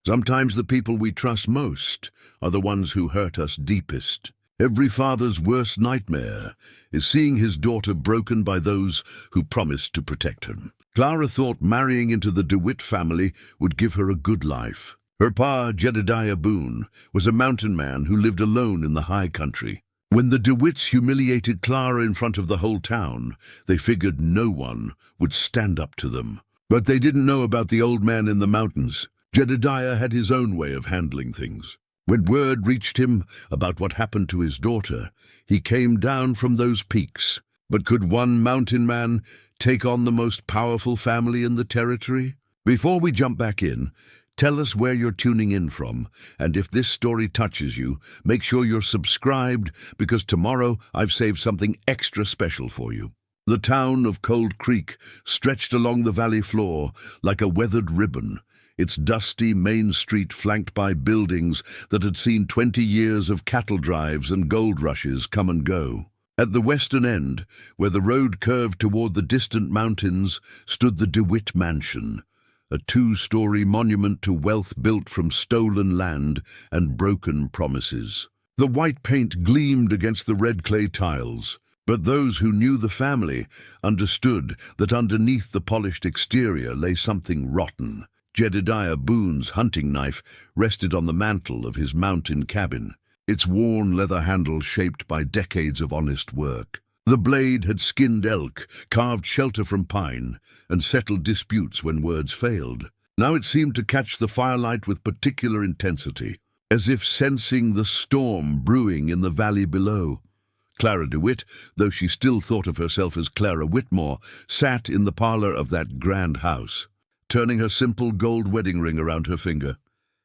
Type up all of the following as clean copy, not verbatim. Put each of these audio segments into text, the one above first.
Sometimes the people we trust most are the ones who hurt us deepest. Every father's worst nightmare is seeing his daughter broken by those who promised to protect her. Clara thought marrying into the DeWitt family would give her a good life. Her pa, Jedediah Boone, was a mountain man who lived alone in the high country. When the DeWitts humiliated Clara in front of the whole town, they figured no one would stand up to them. But they didn't know about the old man in the mountains. Jedediah had his own way of handling things. When word reached him about what happened to his daughter, he came down from those peaks. But could one mountain man take on the most powerful family in the territory? Before we jump back in, tell us where you're tuning in from, and if this story touches you, make sure you're subscribed, because tomorrow I've saved something extra special for you. The town of Cold Creek stretched along the valley floor like a weathered ribbon, its dusty main street flanked by buildings that had seen 20 years of cattle drives and gold rushes come and go. At the western end, where the road curved toward the distant mountains, stood the DeWitt Mansion, a 2-story monument to wealth built from stolen land and broken promises. The white paint gleamed against the red clay tiles, but those who knew the family understood that underneath the polished exterior lay something rotten. Jedediah Boone's hunting knife rested on the mantel of his mountain cabin, its worn leather handle shaped by decades of honest work. The blade had skinned elk, carved shelter from pine, and settled disputes when words failed. Now it seemed to catch the firelight with particular intensity, as if sensing the storm brewing in the valley below. Clara DeWitt, though she still thought of herself as Clara Whitmore, sat in the parlor of that grand house, turning her simple gold wedding ring around her finger.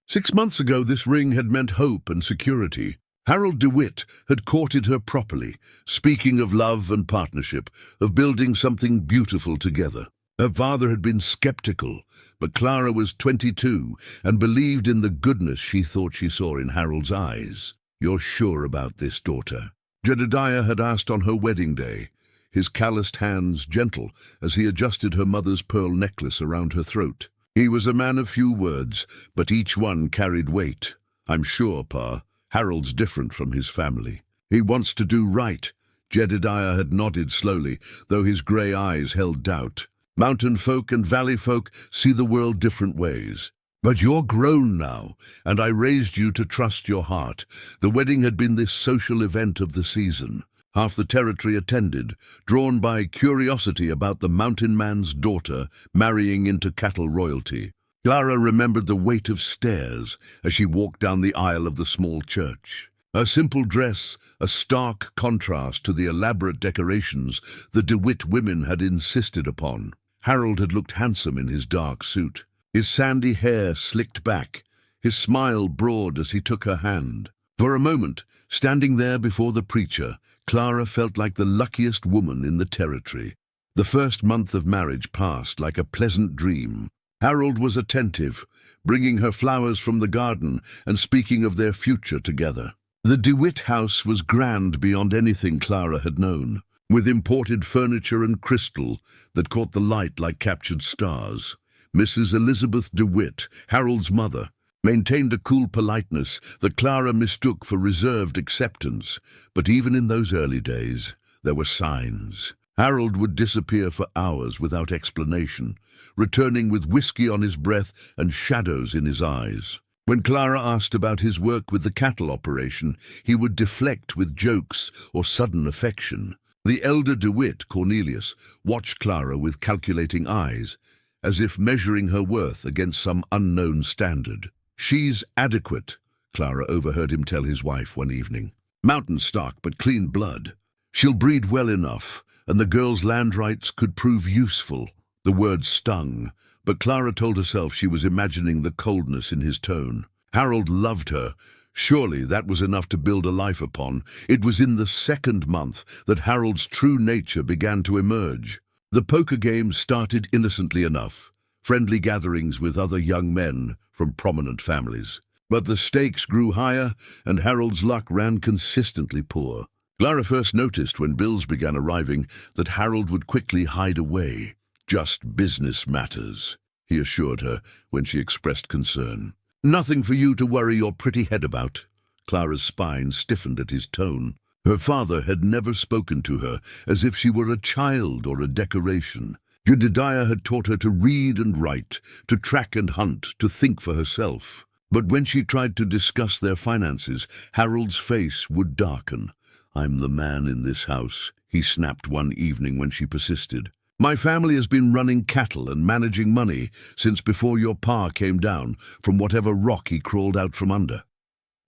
6 months ago, this ring had meant hope and security. Harold DeWitt had courted her properly, speaking of love and partnership, of building something beautiful together. Her father had been skeptical, but Clara was 22 and believed in the goodness she thought she saw in Harold's eyes. "You're sure about this, daughter?" Jedediah had asked on her wedding day, his calloused hands gentle as he adjusted her mother's pearl necklace around her throat. He was a man of few words, but each one carried weight. "I'm sure, Pa. Harold's different from his family. He wants to do right." Jedediah had nodded slowly, though his grey eyes held doubt. "Mountain folk and valley folk see the world different ways. But you're grown now, and I raised you to trust your heart." The wedding had been this social event of the season. Half the territory attended, drawn by curiosity about the mountain man's daughter marrying into cattle royalty. Clara remembered the weight of stares as she walked down the aisle of the small church. Her simple dress, a stark contrast to the elaborate decorations the DeWitt women had insisted upon. Harold had looked handsome in his dark suit, his sandy hair slicked back, his smile broad as he took her hand. For a moment, standing there before the preacher, Clara felt like the luckiest woman in the territory. The first month of marriage passed like a pleasant dream. Harold was attentive, bringing her flowers from the garden and speaking of their future together. The DeWitt house was grand beyond anything Clara had known, with imported furniture and crystal that caught the light like captured stars. Mrs. Elizabeth DeWitt, Harold's mother, maintained a cool politeness that Clara mistook for reserved acceptance, but even in those early days, there were signs. Harold would disappear for hours without explanation, returning with whiskey on his breath and shadows in his eyes. When Clara asked about his work with the cattle operation, he would deflect with jokes or sudden affection. The elder DeWitt, Cornelius, watched Clara with calculating eyes, as if measuring her worth against some unknown standard. "She's adequate," Clara overheard him tell his wife one evening. "Mountain stock, but clean blood. She'll breed well enough, and the girl's land rights could prove useful." The words stung, but Clara told herself she was imagining the coldness in his tone. Harold loved her. Surely that was enough to build a life upon. It was in the second month that Harold's true nature began to emerge. The poker game started innocently enough, friendly gatherings with other young men from prominent families. But the stakes grew higher, and Harold's luck ran consistently poor. Clara first noticed when bills began arriving that Harold would quickly hide away. "Just business matters," he assured her when she expressed concern. Nothing for you to worry your pretty head about. Clara's spine stiffened at his tone. Her father had never spoken to her as if she were a child or a decoration. Jedediah had taught her to read and write, to track and hunt, to think for herself. But when she tried to discuss their finances, Harold's face would darken. "I'm the man in this house," he snapped one evening when she persisted. "My family has been running cattle and managing money since before your pa came down from whatever rock he crawled out from under."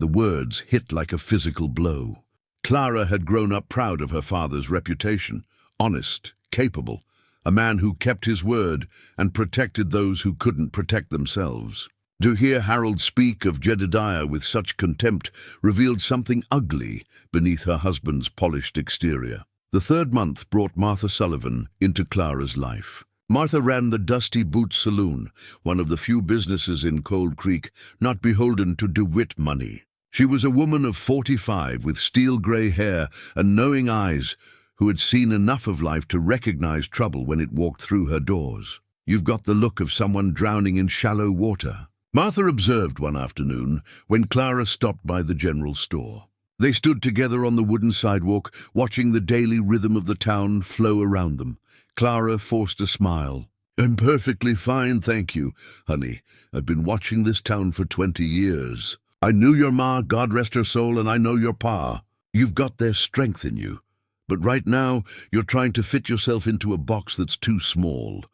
The words hit like a physical blow. Clara had grown up proud of her father's reputation, honest, capable, a man who kept his word and protected those who couldn't protect themselves. To hear Harold speak of Jedediah with such contempt revealed something ugly beneath her husband's polished exterior. The third month brought Martha Sullivan into Clara's life. Martha ran the Dusty Boots Saloon, one of the few businesses in Cold Creek not beholden to DeWitt money. She was a woman of 45 with steel-gray hair and knowing eyes who had seen enough of life to recognize trouble when it walked through her doors. "You've got the look of someone drowning in shallow water," Martha observed one afternoon when Clara stopped by the general store. They stood together on the wooden sidewalk, watching the daily rhythm of the town flow around them. Clara forced a smile. "I'm perfectly fine, thank you, honey. I've been watching this town for 20 years. I knew your ma, God rest her soul, and I know your pa. You've got their strength in you. But right now, you're trying to fit yourself into a box that's too small."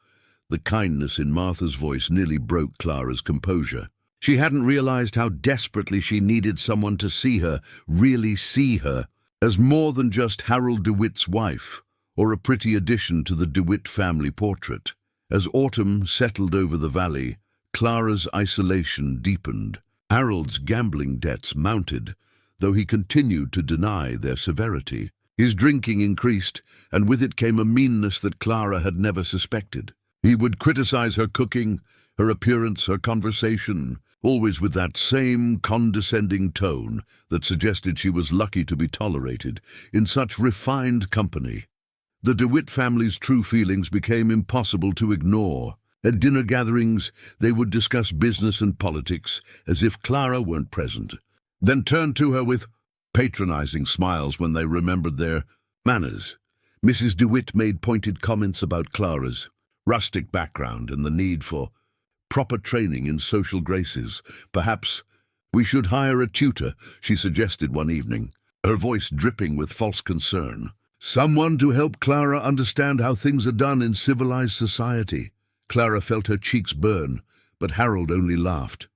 The kindness in Martha's voice nearly broke Clara's composure. She hadn't realized how desperately she needed someone to see her, really see her, as more than just Harold DeWitt's wife, or a pretty addition to the DeWitt family portrait. As autumn settled over the valley, Clara's isolation deepened. Harold's gambling debts mounted, though he continued to deny their severity. His drinking increased, and with it came a meanness that Clara had never suspected. He would criticize her cooking, her appearance, her conversation, always with that same condescending tone that suggested she was lucky to be tolerated in such refined company. The DeWitt family's true feelings became impossible to ignore. At dinner gatherings, they would discuss business and politics as if Clara weren't present, then turn to her with patronizing smiles when they remembered their manners. Mrs. DeWitt made pointed comments about Clara's rustic background and the need for proper training in social graces. "Perhaps we should hire a tutor," she suggested one evening, her voice dripping with false concern. "Someone to help Clara understand how things are done in civilized society." Clara felt her cheeks burn, but Harold only laughed.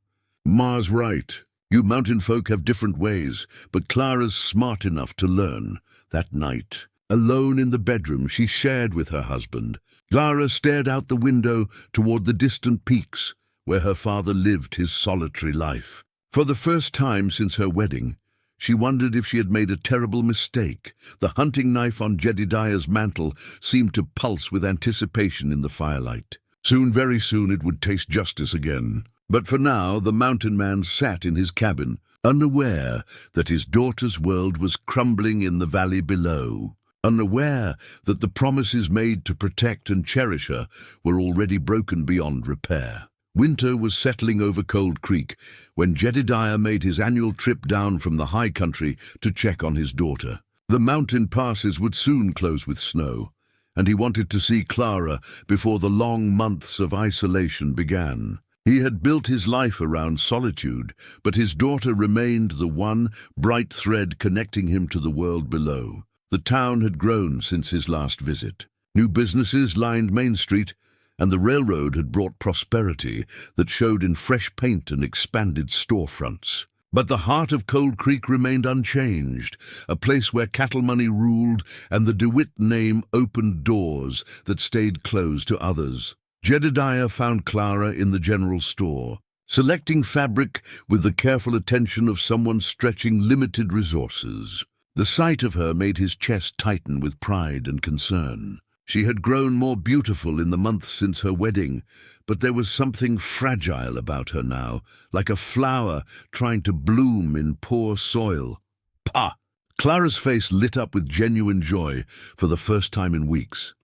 "Ma's right. You mountain folk have different ways, but Clara's smart enough to learn." That night, alone in the bedroom she shared with her husband, Clara stared out the window toward the distant peaks where her father lived his solitary life. For the first time since her wedding, she wondered if she had made a terrible mistake. The hunting knife on Jedediah's mantle seemed to pulse with anticipation in the firelight. Soon, very soon, it would taste justice again. But for now, the mountain man sat in his cabin, unaware that his daughter's world was crumbling in the valley below, unaware that the promises made to protect and cherish her were already broken beyond repair. Winter was settling over Cold Creek when Jedediah made his annual trip down from the high country to check on his daughter. The mountain passes would soon close with snow, and he wanted to see Clara before the long months of isolation began. He had built his life around solitude, but his daughter remained the one bright thread connecting him to the world below. The town had grown since his last visit. New businesses lined Main Street, and the railroad had brought prosperity that showed in fresh paint and expanded storefronts. But the heart of Cold Creek remained unchanged, a place where cattle money ruled and the DeWitt name opened doors that stayed closed to others. Jedediah found Clara in the general store, selecting fabric with the careful attention of someone stretching limited resources. The sight of her made his chest tighten with pride and concern. She had grown more beautiful in the months since her wedding, but there was something fragile about her now, like a flower trying to bloom in poor soil. "Pah!" Clara's face lit up with genuine joy for the first time in weeks.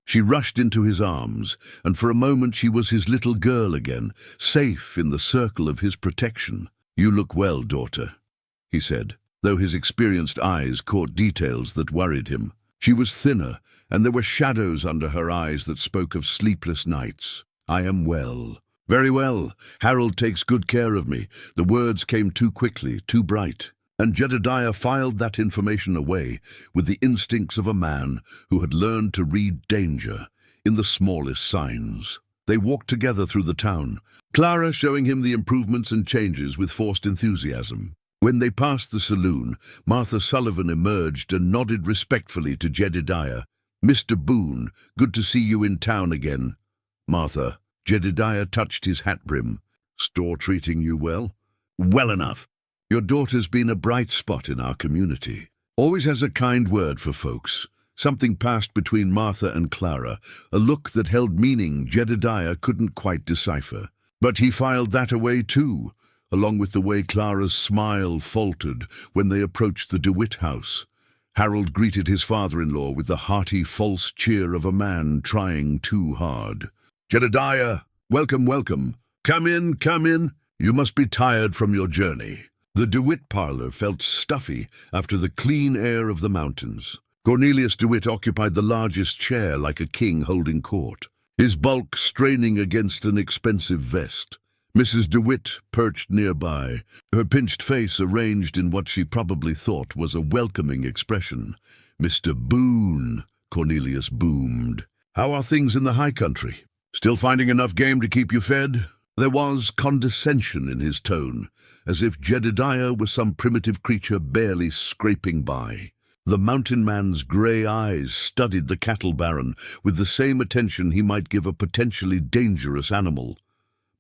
She rushed into his arms, and for a moment she was his little girl again, safe in the circle of his protection. "You look well, daughter," he said, though his experienced eyes caught details that worried him. She was thinner, and there were shadows under her eyes that spoke of sleepless nights. "I am well." "Very well. Harold takes good care of me." The words came too quickly, too bright, and Jedediah filed that information away with the instincts of a man who had learned to read danger in the smallest signs. They walked together through the town, Clara showing him the improvements and changes with forced enthusiasm. When they passed the saloon, Martha Sullivan emerged and nodded respectfully to Jedediah. "Mr. Boone, good to see you in town again." "Martha," Jedediah touched his hat brim. "Store treating you well?" "Well enough. Your daughter's been a bright spot in our community. Always has a kind word for folks." Something passed between Martha and Clara, a look that held meaning Jedediah couldn't quite decipher. But he filed that away too, along with the way Clara's smile faltered when they approached the DeWitt house. Harold greeted his father-in-law with the hearty, false cheer of a man trying too hard. "Jedediah, welcome, welcome. Come in, come in. You must be tired from your journey." The DeWitt parlor felt stuffy after the clean air of the mountains. Cornelius DeWitt occupied the largest chair like a king holding court, his bulk straining against an expensive vest. Mrs. DeWitt perched nearby, her pinched face arranged in what she probably thought was a welcoming expression. "Mr. Boone," Cornelius boomed. "How are things in the high country? Still finding enough game to keep you fed?" There was condescension in his tone, as if Jedediah was some primitive creature barely scraping by. The mountain man's grey eyes studied the cattle baron with the same attention he might give a potentially dangerous animal.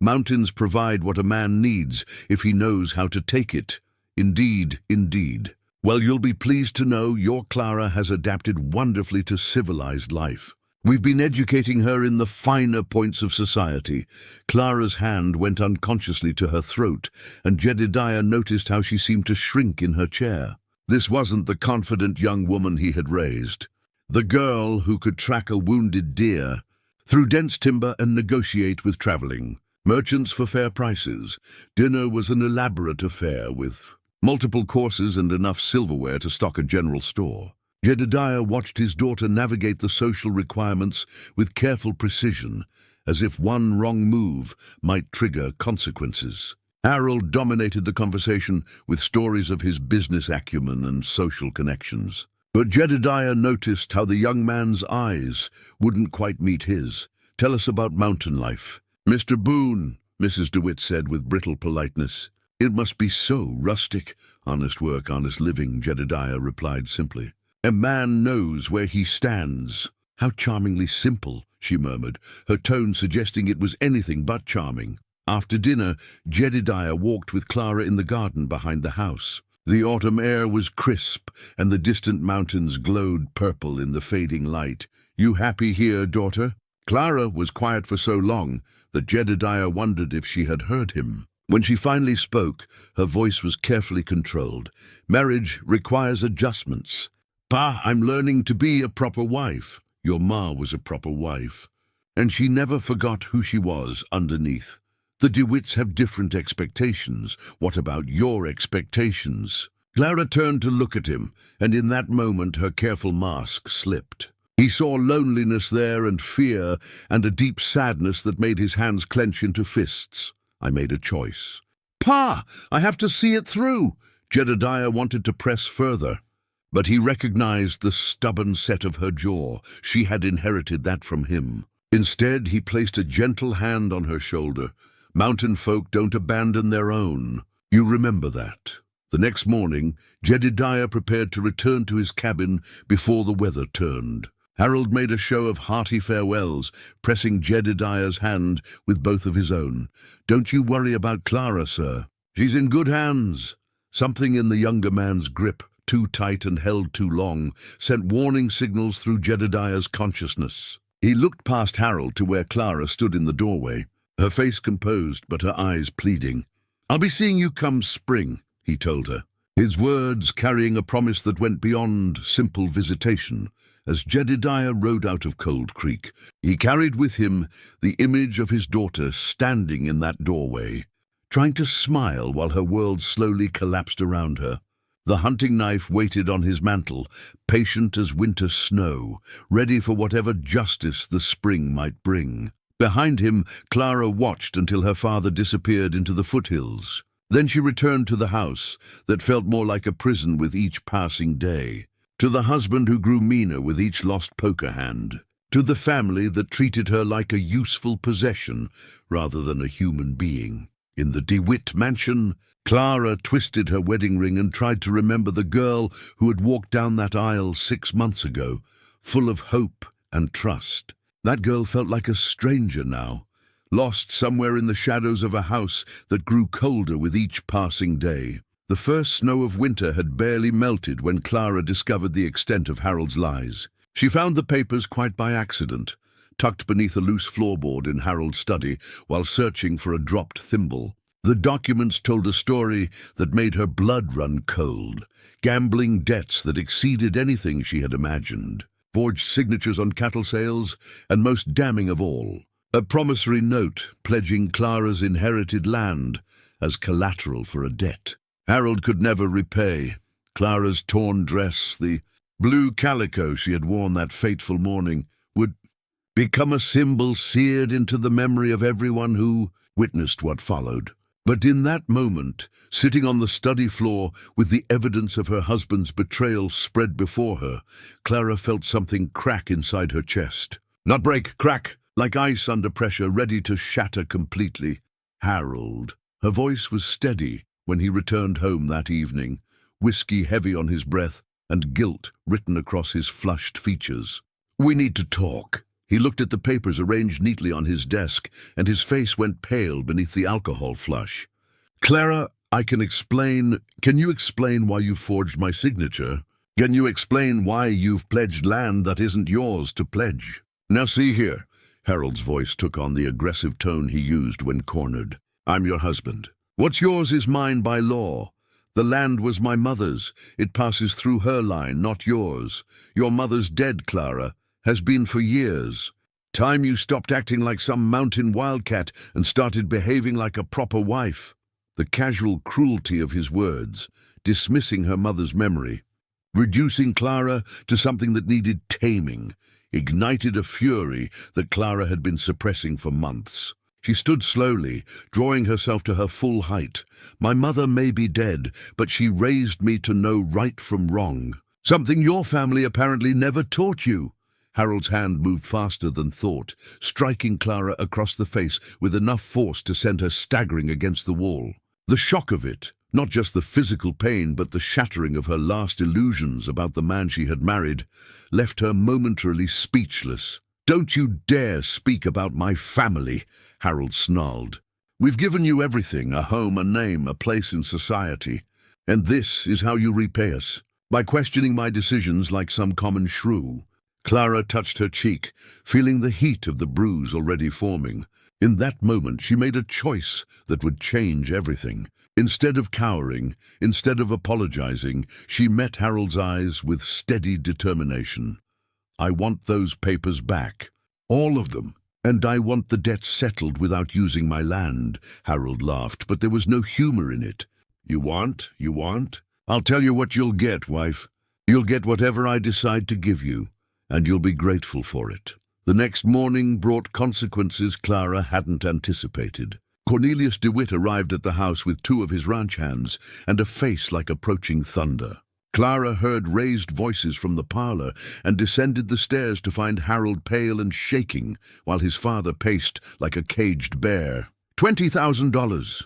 Mountains provide what a man needs if he knows how to take it. Indeed, indeed. Well, you'll be pleased to know your Clara has adapted wonderfully to civilized life. We've been educating her in the finer points of society." Clara's hand went unconsciously to her throat, and Jedediah noticed how she seemed to shrink in her chair. This wasn't the confident young woman he had raised. The girl who could track a wounded deer through dense timber and negotiate with traveling merchants for fair prices. Dinner was an elaborate affair with multiple courses and enough silverware to stock a general store. Jedediah watched his daughter navigate the social requirements with careful precision, as if one wrong move might trigger consequences. Harold dominated the conversation with stories of his business acumen and social connections. But Jedediah noticed how the young man's eyes wouldn't quite meet his. "Tell us about mountain life." "Mr. Boone," Mrs. DeWitt said with brittle politeness. "It must be so rustic." "Honest work, honest living," Jedediah replied simply. "A man knows where he stands." "How charmingly simple," she murmured, her tone suggesting it was anything but charming. After dinner, Jedediah walked with Clara in the garden behind the house. The autumn air was crisp, and the distant mountains glowed purple in the fading light. "You happy here, daughter?" Clara was quiet for so long that Jedediah wondered if she had heard him. When she finally spoke, her voice was carefully controlled. "Marriage requires adjustments. Pa, I'm learning to be a proper wife." "Your ma was a proper wife." And she never forgot who she was underneath. "The DeWitts have different expectations. What about your expectations?" Clara turned to look at him, and in that moment her careful mask slipped. He saw loneliness there and fear and a deep sadness that made his hands clench into fists. "I made a choice." "Pa, I have to see it through." Jedediah wanted to press further, but he recognized the stubborn set of her jaw. She had inherited that from him. Instead, he placed a gentle hand on her shoulder. "Mountain folk don't abandon their own. You remember that." The next morning, Jedediah prepared to return to his cabin before the weather turned. Harold made a show of hearty farewells, pressing Jedediah's hand with both of his own. "Don't you worry about Clara, sir. She's in good hands." Something in the younger man's grip, too tight and held too long, sent warning signals through Jedediah's consciousness. He looked past Harold to where Clara stood in the doorway, her face composed but her eyes pleading. "I'll be seeing you come spring," he told her, his words carrying a promise that went beyond simple visitation. As Jedediah rode out of Cold Creek, he carried with him the image of his daughter standing in that doorway, trying to smile while her world slowly collapsed around her. The hunting knife waited on his mantle, patient as winter snow, ready for whatever justice the spring might bring. Behind him, Clara watched until her father disappeared into the foothills. Then she returned to the house that felt more like a prison with each passing day, to the husband who grew meaner with each lost poker hand, to the family that treated her like a useful possession rather than a human being. In the DeWitt mansion, Clara twisted her wedding ring and tried to remember the girl who had walked down that aisle 6 months ago, full of hope and trust. That girl felt like a stranger now, lost somewhere in the shadows of a house that grew colder with each passing day. The first snow of winter had barely melted when Clara discovered the extent of Harold's lies. She found the papers quite by accident, tucked beneath a loose floorboard in Harold's study while searching for a dropped thimble. The documents told a story that made her blood run cold, gambling debts that exceeded anything she had imagined, forged signatures on cattle sales, and most damning of all, a promissory note pledging Clara's inherited land as collateral for a debt Harold could never repay. Clara's torn dress, the blue calico she had worn that fateful morning, would become a symbol seared into the memory of everyone who witnessed what followed. But in that moment, sitting on the study floor with the evidence of her husband's betrayal spread before her, Clara felt something crack inside her chest. Not break, crack, like ice under pressure, ready to shatter completely. Harold. Her voice was steady when he returned home that evening, whiskey heavy on his breath and guilt written across his flushed features. "We need to talk." He looked at the papers arranged neatly on his desk, and his face went pale beneath the alcohol flush. "Clara, can you explain why you forged my signature? Can you explain why you've pledged land that isn't yours to pledge?" "Now see here," Harold's voice took on the aggressive tone he used when cornered. "I'm your husband. What's yours is mine by law. The land was my mother's. It passes through her line, not yours. Your mother's dead, Clara. Has been for years. Time you stopped acting like some mountain wildcat and started behaving like a proper wife." The casual cruelty of his words, dismissing her mother's memory, reducing Clara to something that needed taming, ignited a fury that Clara had been suppressing for months. She stood slowly, drawing herself to her full height. "My mother may be dead, but she raised me to know right from wrong. Something your family apparently never taught you." Harold's hand moved faster than thought, striking Clara across the face with enough force to send her staggering against the wall. The shock of it, not just the physical pain but the shattering of her last illusions about the man she had married, left her momentarily speechless. "Don't you dare speak about my family," Harold snarled. "We've given you everything, a home, a name, a place in society. And this is how you repay us, by questioning my decisions like some common shrew." Clara touched her cheek, feeling the heat of the bruise already forming. In that moment, she made a choice that would change everything. Instead of cowering, instead of apologizing, she met Harold's eyes with steady determination. "I want those papers back. All of them. And I want the debt settled without using my land." Harold laughed, but there was no humor in it. You want? I'll tell you what you'll get, wife. You'll get whatever I decide to give you, and you'll be grateful for it." The next morning brought consequences Clara hadn't anticipated. Cornelius DeWitt arrived at the house with 2 of his ranch hands and a face like approaching thunder. Clara heard raised voices from the parlor and descended the stairs to find Harold pale and shaking, while his father paced like a caged bear. $20,000,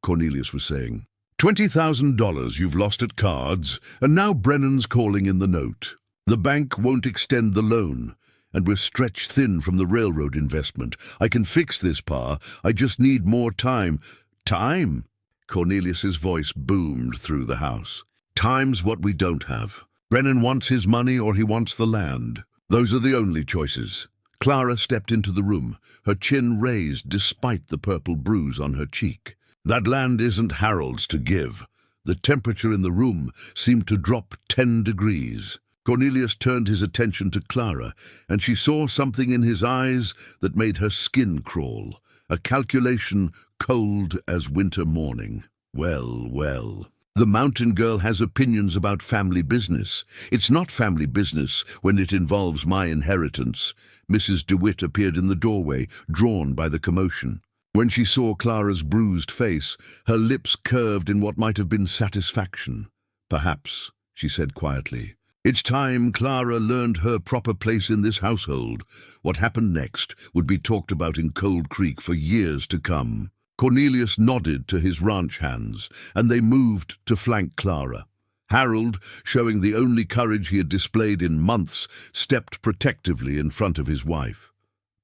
Cornelius was saying. $20,000 you've lost at cards, and now Brennan's calling in the note. The bank won't extend the loan, and we're stretched thin from the railroad investment. I can fix this, Pa. I just need more time." "Time?" Cornelius's voice boomed through the house. "Time's what we don't have. Brennan wants his money or he wants the land. Those are the only choices." Clara stepped into the room, her chin raised despite the purple bruise on her cheek. "That land isn't Harold's to give." The temperature in the room seemed to drop 10 degrees. Cornelius turned his attention to Clara, and she saw something in his eyes that made her skin crawl, a calculation cold as winter morning. Well, well. The mountain girl has opinions about family business. It's not family business when it involves my inheritance. Mrs. DeWitt appeared in the doorway, drawn by the commotion. When she saw Clara's bruised face, her lips curved in what might have been satisfaction. Perhaps, she said quietly. It's time Clara learned her proper place in this household. What happened next would be talked about in Cold Creek for years to come. Cornelius nodded to his ranch hands, and they moved to flank Clara. Harold, showing the only courage he had displayed in months, stepped protectively in front of his wife.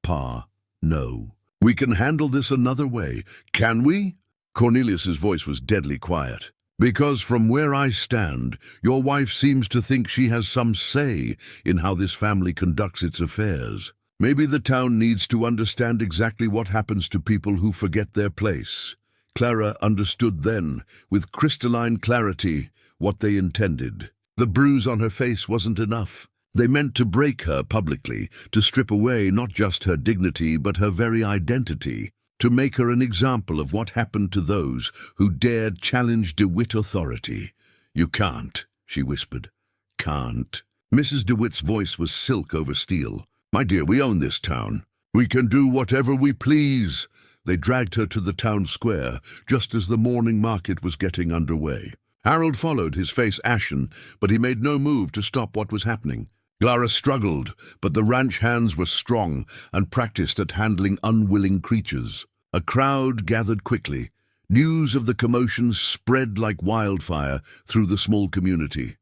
Pa, no. We can handle this another way, can we? Cornelius's voice was deadly quiet. Because from where I stand, your wife seems to think she has some say in how this family conducts its affairs. Maybe the town needs to understand exactly what happens to people who forget their place. Clara understood then, with crystalline clarity, what they intended. The bruise on her face wasn't enough. They meant to break her publicly, to strip away not just her dignity but her very identity, to make her an example of what happened to those who dared challenge DeWitt authority. You can't, she whispered. Can't. Mrs. DeWitt's voice was silk over steel. My dear, we own this town. We can do whatever we please. They dragged her to the town square, just as the morning market was getting underway. Harold followed, his face ashen, but he made no move to stop what was happening. Clara struggled, but the ranch hands were strong and practiced at handling unwilling creatures. A crowd gathered quickly. News of the commotion spread like wildfire through the small community.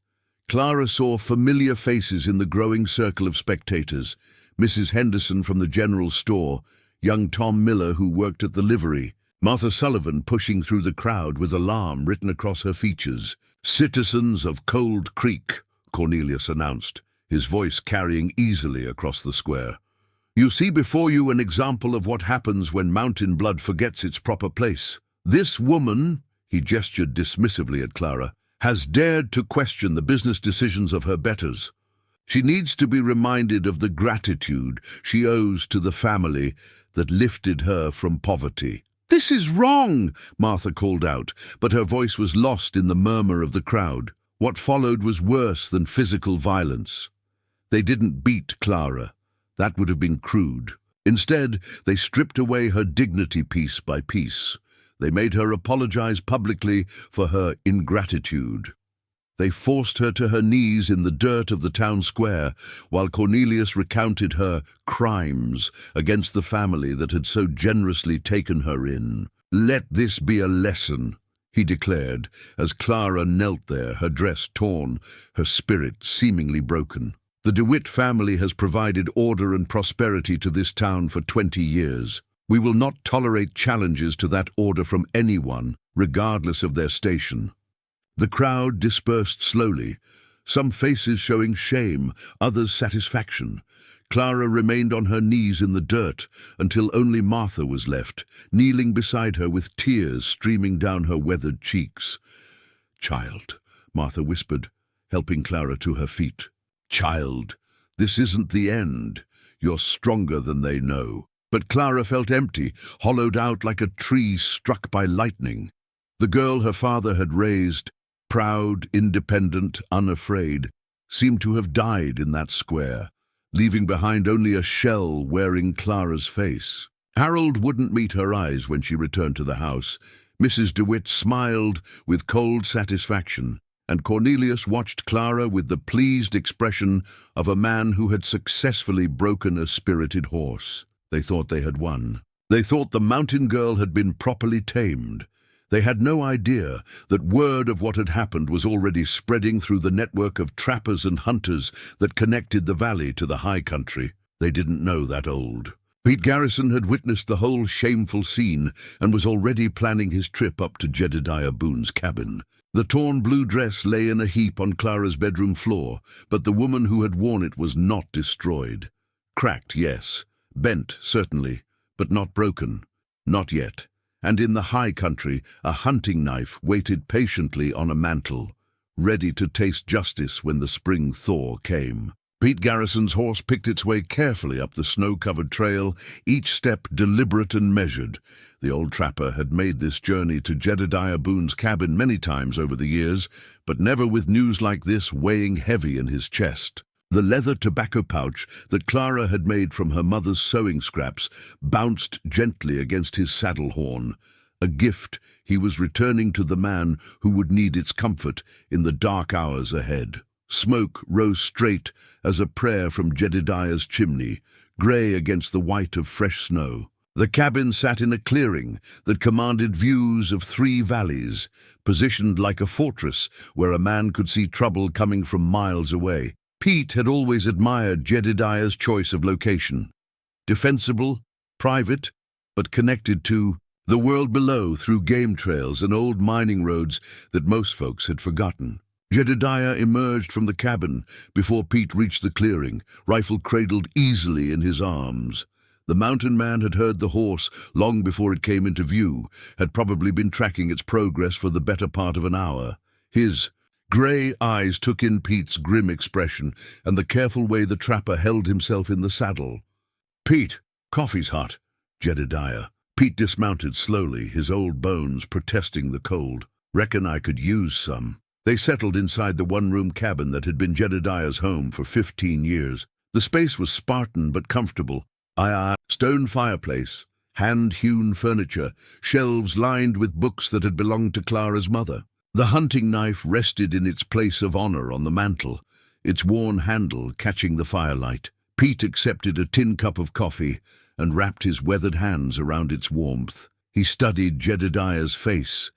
Clara saw familiar faces in the growing circle of spectators. Mrs. Henderson from the general store, young Tom Miller who worked at the livery, Martha Sullivan pushing through the crowd with alarm written across her features. Citizens of Cold Creek, Cornelius announced, his voice carrying easily across the square. You see before you an example of what happens when mountain blood forgets its proper place. This woman, he gestured dismissively at Clara, has dared to question the business decisions of her betters. She needs to be reminded of the gratitude she owes to the family that lifted her from poverty. This is wrong, Martha called out, but her voice was lost in the murmur of the crowd. What followed was worse than physical violence. They didn't beat Clara. That would have been crude. Instead, they stripped away her dignity piece by piece. They made her apologize publicly for her ingratitude. They forced her to her knees in the dirt of the town square, while Cornelius recounted her crimes against the family that had so generously taken her in. Let this be a lesson, he declared, as Clara knelt there, her dress torn, her spirit seemingly broken. The DeWitt family has provided order and prosperity to this town for 20 years. We will not tolerate challenges to that order from anyone, regardless of their station. The crowd dispersed slowly, some faces showing shame, others satisfaction. Clara remained on her knees in the dirt until only Martha was left, kneeling beside her with tears streaming down her weathered cheeks. Child, Martha whispered, helping Clara to her feet. Child, this isn't the end. You're stronger than they know. But Clara felt empty, hollowed out like a tree struck by lightning. The girl her father had raised, proud, independent, unafraid, seemed to have died in that square, leaving behind only a shell wearing Clara's face. Harold wouldn't meet her eyes when she returned to the house. Mrs. DeWitt smiled with cold satisfaction, and Cornelius watched Clara with the pleased expression of a man who had successfully broken a spirited horse. They thought they had won. They thought the mountain girl had been properly tamed. They had no idea that word of what had happened was already spreading through the network of trappers and hunters that connected the valley to the high country. They didn't know that old. Pete Garrison had witnessed the whole shameful scene and was already planning his trip up to Jedediah Boone's cabin. The torn blue dress lay in a heap on Clara's bedroom floor, but the woman who had worn it was not destroyed. Cracked, yes. Bent, certainly, but not broken. Not yet. And in the high country, a hunting knife waited patiently on a mantle, ready to taste justice when the spring thaw came. Pete Garrison's horse picked its way carefully up the snow-covered trail, each step deliberate and measured. The old trapper had made this journey to Jedediah Boone's cabin many times over the years, but never with news like this weighing heavy in his chest. The leather tobacco pouch that Clara had made from her mother's sewing scraps bounced gently against his saddle horn, a gift he was returning to the man who would need its comfort in the dark hours ahead. Smoke rose straight as a prayer from Jedediah's chimney, grey against the white of fresh snow. The cabin sat in a clearing that commanded views of 3 valleys, positioned like a fortress where a man could see trouble coming from miles away. Pete had always admired Jedediah's choice of location. Defensible, private, but connected to the world below through game trails and old mining roads that most folks had forgotten. Jedediah emerged from the cabin before Pete reached the clearing, rifle cradled easily in his arms. The mountain man had heard the horse long before it came into view, had probably been tracking its progress for the better part of an hour. His grey eyes took in Pete's grim expression and the careful way the trapper held himself in the saddle. "Pete, coffee's hot." Jedediah. Pete dismounted slowly, his old bones protesting the cold. "Reckon I could use some." They settled inside the one-room cabin that had been Jedediah's home for 15 years. The space was Spartan but comfortable. Stone fireplace, hand-hewn furniture, shelves lined with books that had belonged to Clara's mother. The hunting knife rested in its place of honor on the mantel, its worn handle catching the firelight. Pete accepted a tin cup of coffee and wrapped his weathered hands around its warmth. He studied Jedediah's face,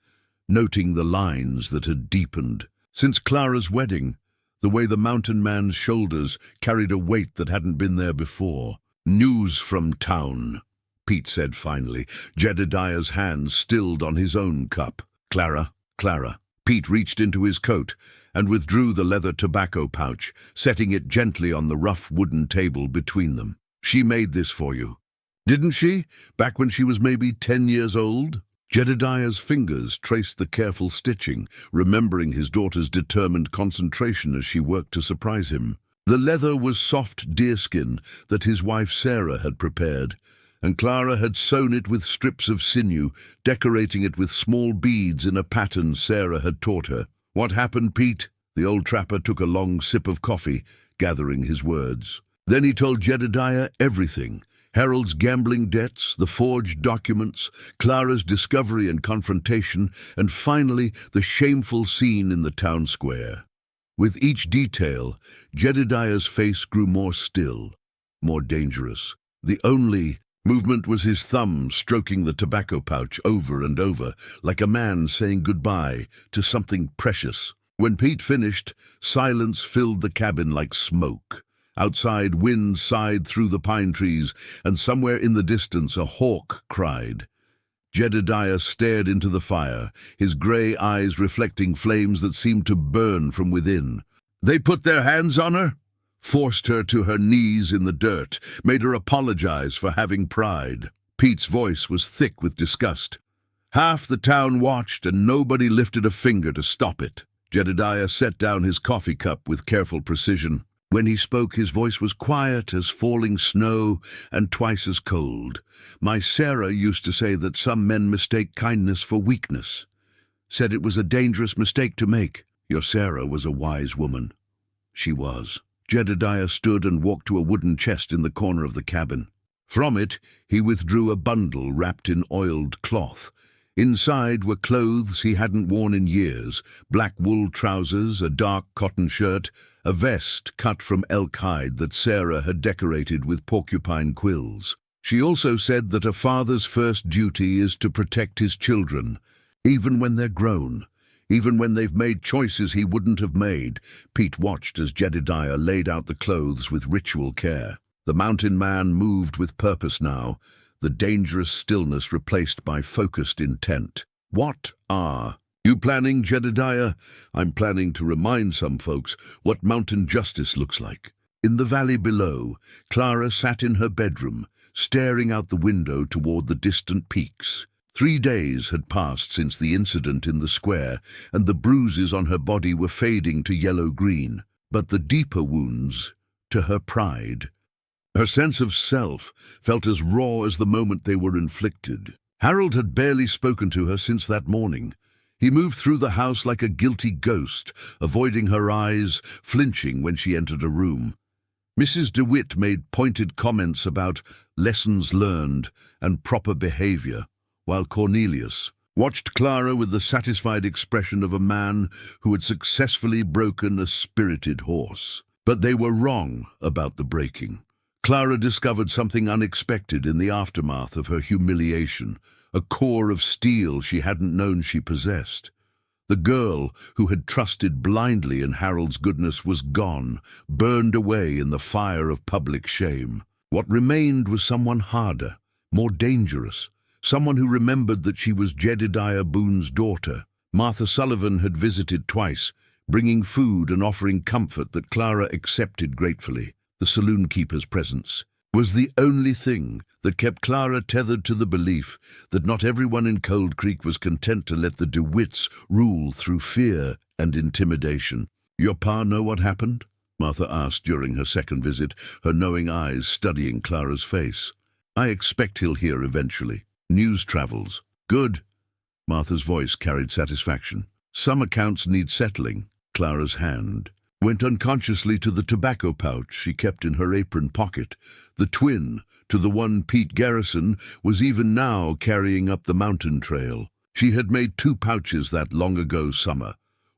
noting the lines that had deepened. Since Clara's wedding, the way the mountain man's shoulders carried a weight that hadn't been there before. "News from town," Pete said finally, Jedediah's hands stilled on his own cup. "Clara, Clara." Pete reached into his coat and withdrew the leather tobacco pouch, setting it gently on the rough wooden table between them. "She made this for you, didn't she, back when she was maybe 10 years old?" Jedediah's fingers traced the careful stitching, remembering his daughter's determined concentration as she worked to surprise him. The leather was soft deerskin that his wife Sarah had prepared, and Clara had sewn it with strips of sinew, decorating it with small beads in a pattern Sarah had taught her. "What happened, Pete?" The old trapper took a long sip of coffee, gathering his words. Then he told Jedediah everything. Harold's gambling debts, the forged documents, Clara's discovery and confrontation, and finally the shameful scene in the town square. With each detail, Jedediah's face grew more still, more dangerous. The only movement was his thumb stroking the tobacco pouch over and over, like a man saying goodbye to something precious. When Pete finished, silence filled the cabin like smoke. Outside, wind sighed through the pine trees, and somewhere in the distance a hawk cried. Jedediah stared into the fire, his grey eyes reflecting flames that seemed to burn from within. "They put their hands on her? Forced her to her knees in the dirt, made her apologize for having pride." Pete's voice was thick with disgust. "Half the town watched and nobody lifted a finger to stop it." Jedediah set down his coffee cup with careful precision. When he spoke, his voice was quiet as falling snow and twice as cold. "My Sarah used to say that some men mistake kindness for weakness. Said it was a dangerous mistake to make. Your Sarah was a wise woman." She was. Jedediah stood and walked to a wooden chest in the corner of the cabin. From it, he withdrew a bundle wrapped in oiled cloth. Inside were clothes he hadn't worn in years, black wool trousers, a dark cotton shirt, a vest cut from elk hide that Sarah had decorated with porcupine quills. She also said that a father's first duty is to protect his children, even when they're grown, even when they've made choices he wouldn't have made. Pete watched as Jedediah laid out the clothes with ritual care. The mountain man moved with purpose now, the dangerous stillness replaced by focused intent. "What are you planning, Jedediah?" "I'm planning to remind some folks what mountain justice looks like." In the valley below, Clara sat in her bedroom, staring out the window toward the distant peaks. 3 days had passed since the incident in the square, and the bruises on her body were fading to yellow-green. But the deeper wounds, to her pride, her sense of self, felt as raw as the moment they were inflicted. Harold had barely spoken to her since that morning. He moved through the house like a guilty ghost, avoiding her eyes, flinching when she entered a room. Mrs. DeWitt made pointed comments about lessons learned and proper behavior, while Cornelius watched Clara with the satisfied expression of a man who had successfully broken a spirited horse. But they were wrong about the breaking. Clara discovered something unexpected in the aftermath of her humiliation, a core of steel she hadn't known she possessed. The girl who had trusted blindly in Harold's goodness was gone, burned away in the fire of public shame. What remained was someone harder, more dangerous, someone who remembered that she was Jedediah Boone's daughter. Martha Sullivan had visited twice, bringing food and offering comfort that Clara accepted gratefully. The saloon-keeper's presence was the only thing that kept Clara tethered to the belief that not everyone in Cold Creek was content to let the DeWitts rule through fear and intimidation. "Your pa know what happened?" Martha asked during her second visit, her knowing eyes studying Clara's face. "I expect he'll hear eventually. News travels." "Good." Martha's voice carried satisfaction. "Some accounts need settling." Clara's hand went unconsciously to the tobacco pouch she kept in her apron pocket. The twin to the one Pete Garrison was even now carrying up the mountain trail. She had made 2 pouches that long ago summer,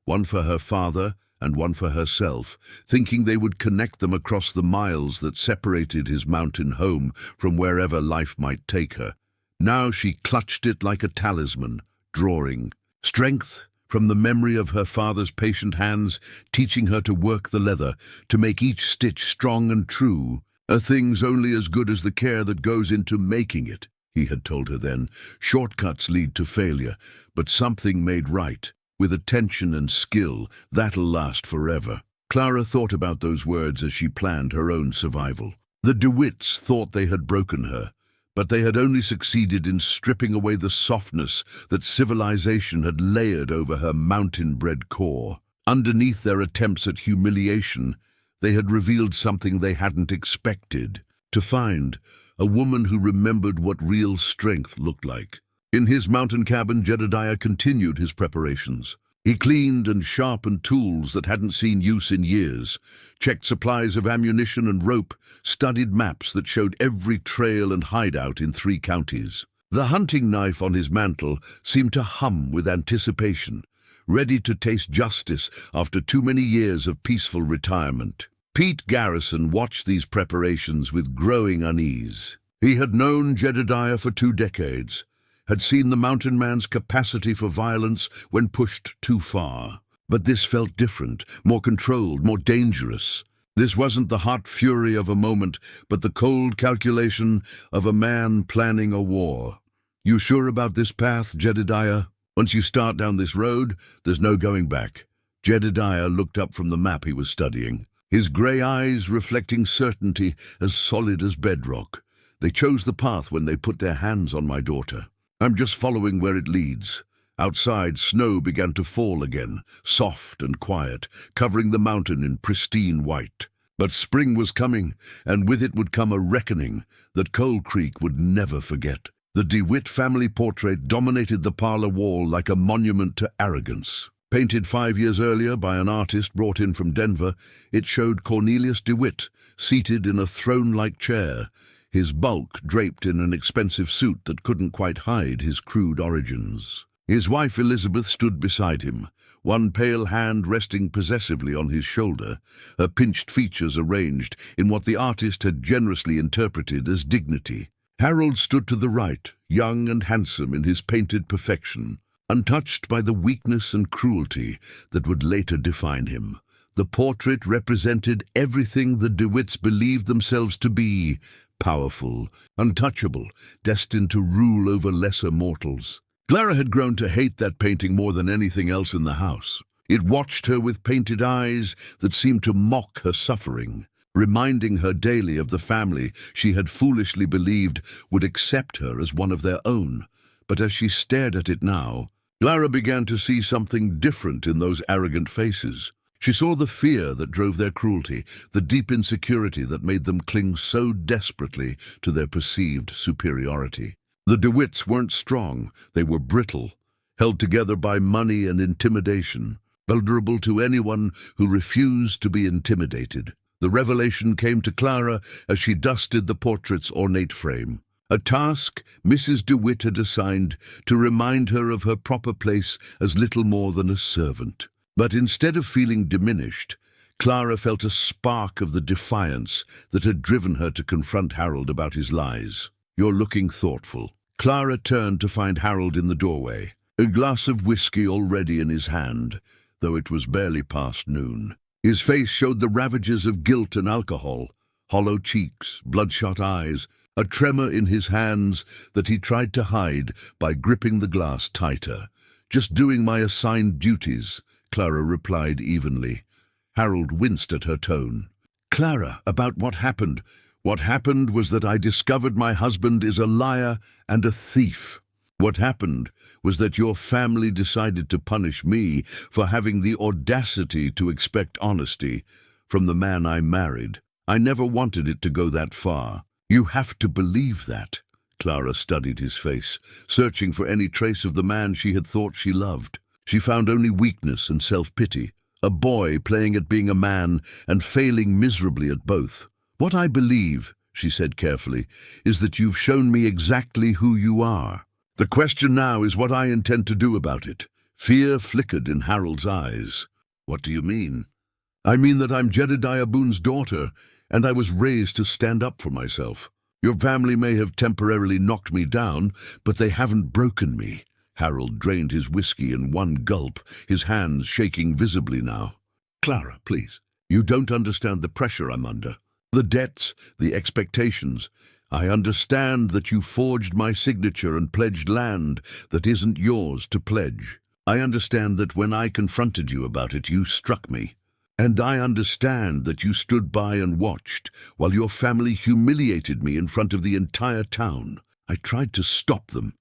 one for her father and one for herself, thinking they would connect them across the miles that separated his mountain home from wherever life might take her. Now she clutched it like a talisman, drawing strength from the memory of her father's patient hands, teaching her to work the leather, to make each stitch strong and true. "A thing's only as good as the care that goes into making it," he had told her then. "Shortcuts lead to failure, but something made right, with attention and skill, that'll last forever." Clara thought about those words as she planned her own survival. The DeWitts thought they had broken her, but they had only succeeded in stripping away the softness that civilization had layered over her mountain-bred core. Underneath their attempts at humiliation, they had revealed something they hadn't expected to find: a woman who remembered what real strength looked like. In his mountain cabin, Jedediah continued his preparations. He cleaned and sharpened tools that hadn't seen use in years, checked supplies of ammunition and rope, studied maps that showed every trail and hideout in 3 counties. The hunting knife on his mantle seemed to hum with anticipation, ready to taste justice after too many years of peaceful retirement. Pete Garrison watched these preparations with growing unease. He had known Jedediah for 2 decades, had seen the mountain man's capacity for violence when pushed too far. But this felt different, more controlled, more dangerous. This wasn't the hot fury of a moment, but the cold calculation of a man planning a war. "You sure about this path, Jedediah? Once you start down this road, there's no going back." Jedediah looked up from the map he was studying, his grey eyes reflecting certainty as solid as bedrock. "They chose the path when they put their hands on my daughter. I'm just following where it leads." Outside, snow began to fall again, soft and quiet, covering the mountain in pristine white. But spring was coming, and with it would come a reckoning that Cold Creek would never forget. The DeWitt family portrait dominated the parlor wall like a monument to arrogance. Painted 5 years earlier by an artist brought in from Denver, it showed Cornelius DeWitt seated in a throne-like chair, his bulk draped in an expensive suit that couldn't quite hide his crude origins. His wife Elizabeth stood beside him, one pale hand resting possessively on his shoulder, her pinched features arranged in what the artist had generously interpreted as dignity. Harold stood to the right, young and handsome in his painted perfection, untouched by the weakness and cruelty that would later define him. The portrait represented everything the DeWitts believed themselves to be: powerful, untouchable, destined to rule over lesser mortals. Clara had grown to hate that painting more than anything else in the house. It watched her with painted eyes that seemed to mock her suffering, reminding her daily of the family she had foolishly believed would accept her as one of their own. But as she stared at it now, Clara began to see something different in those arrogant faces. She saw the fear that drove their cruelty, the deep insecurity that made them cling so desperately to their perceived superiority. The DeWitts weren't strong, they were brittle, held together by money and intimidation, vulnerable to anyone who refused to be intimidated. The revelation came to Clara as she dusted the portrait's ornate frame, a task Mrs. DeWitt had assigned to remind her of her proper place as little more than a servant. But instead of feeling diminished, Clara felt a spark of the defiance that had driven her to confront Harold about his lies. "You're looking thoughtful." Clara turned to find Harold in the doorway, a glass of whiskey already in his hand, though it was barely past noon. His face showed the ravages of guilt and alcohol, hollow cheeks, bloodshot eyes, a tremor in his hands that he tried to hide by gripping the glass tighter. "Just doing my assigned duties," Clara replied evenly. Harold winced at her tone. "Clara, about what happened. What happened was that I discovered my husband is a liar and a thief. What happened was that your family decided to punish me for having the audacity to expect honesty from the man I married. I never wanted it to go that far. You have to believe that." Clara studied his face, searching for any trace of the man she had thought she loved. She found only weakness and self-pity, a boy playing at being a man and failing miserably at both. "What I believe," she said carefully, "is that you've shown me exactly who you are. The question now is what I intend to do about it." Fear flickered in Harold's eyes. "What do you mean?" "I mean that I'm Jedediah Boone's daughter, and I was raised to stand up for myself. Your family may have temporarily knocked me down, but they haven't broken me." Harold drained his whiskey in one gulp, his hands shaking visibly now. "Clara, please. You don't understand the pressure I'm under. The debts, the expectations. I understand that you forged my signature and pledged land that isn't yours to pledge. I understand that when I confronted you about it, you struck me. And I understand that you stood by and watched while your family humiliated me in front of the entire town. I tried to stop them."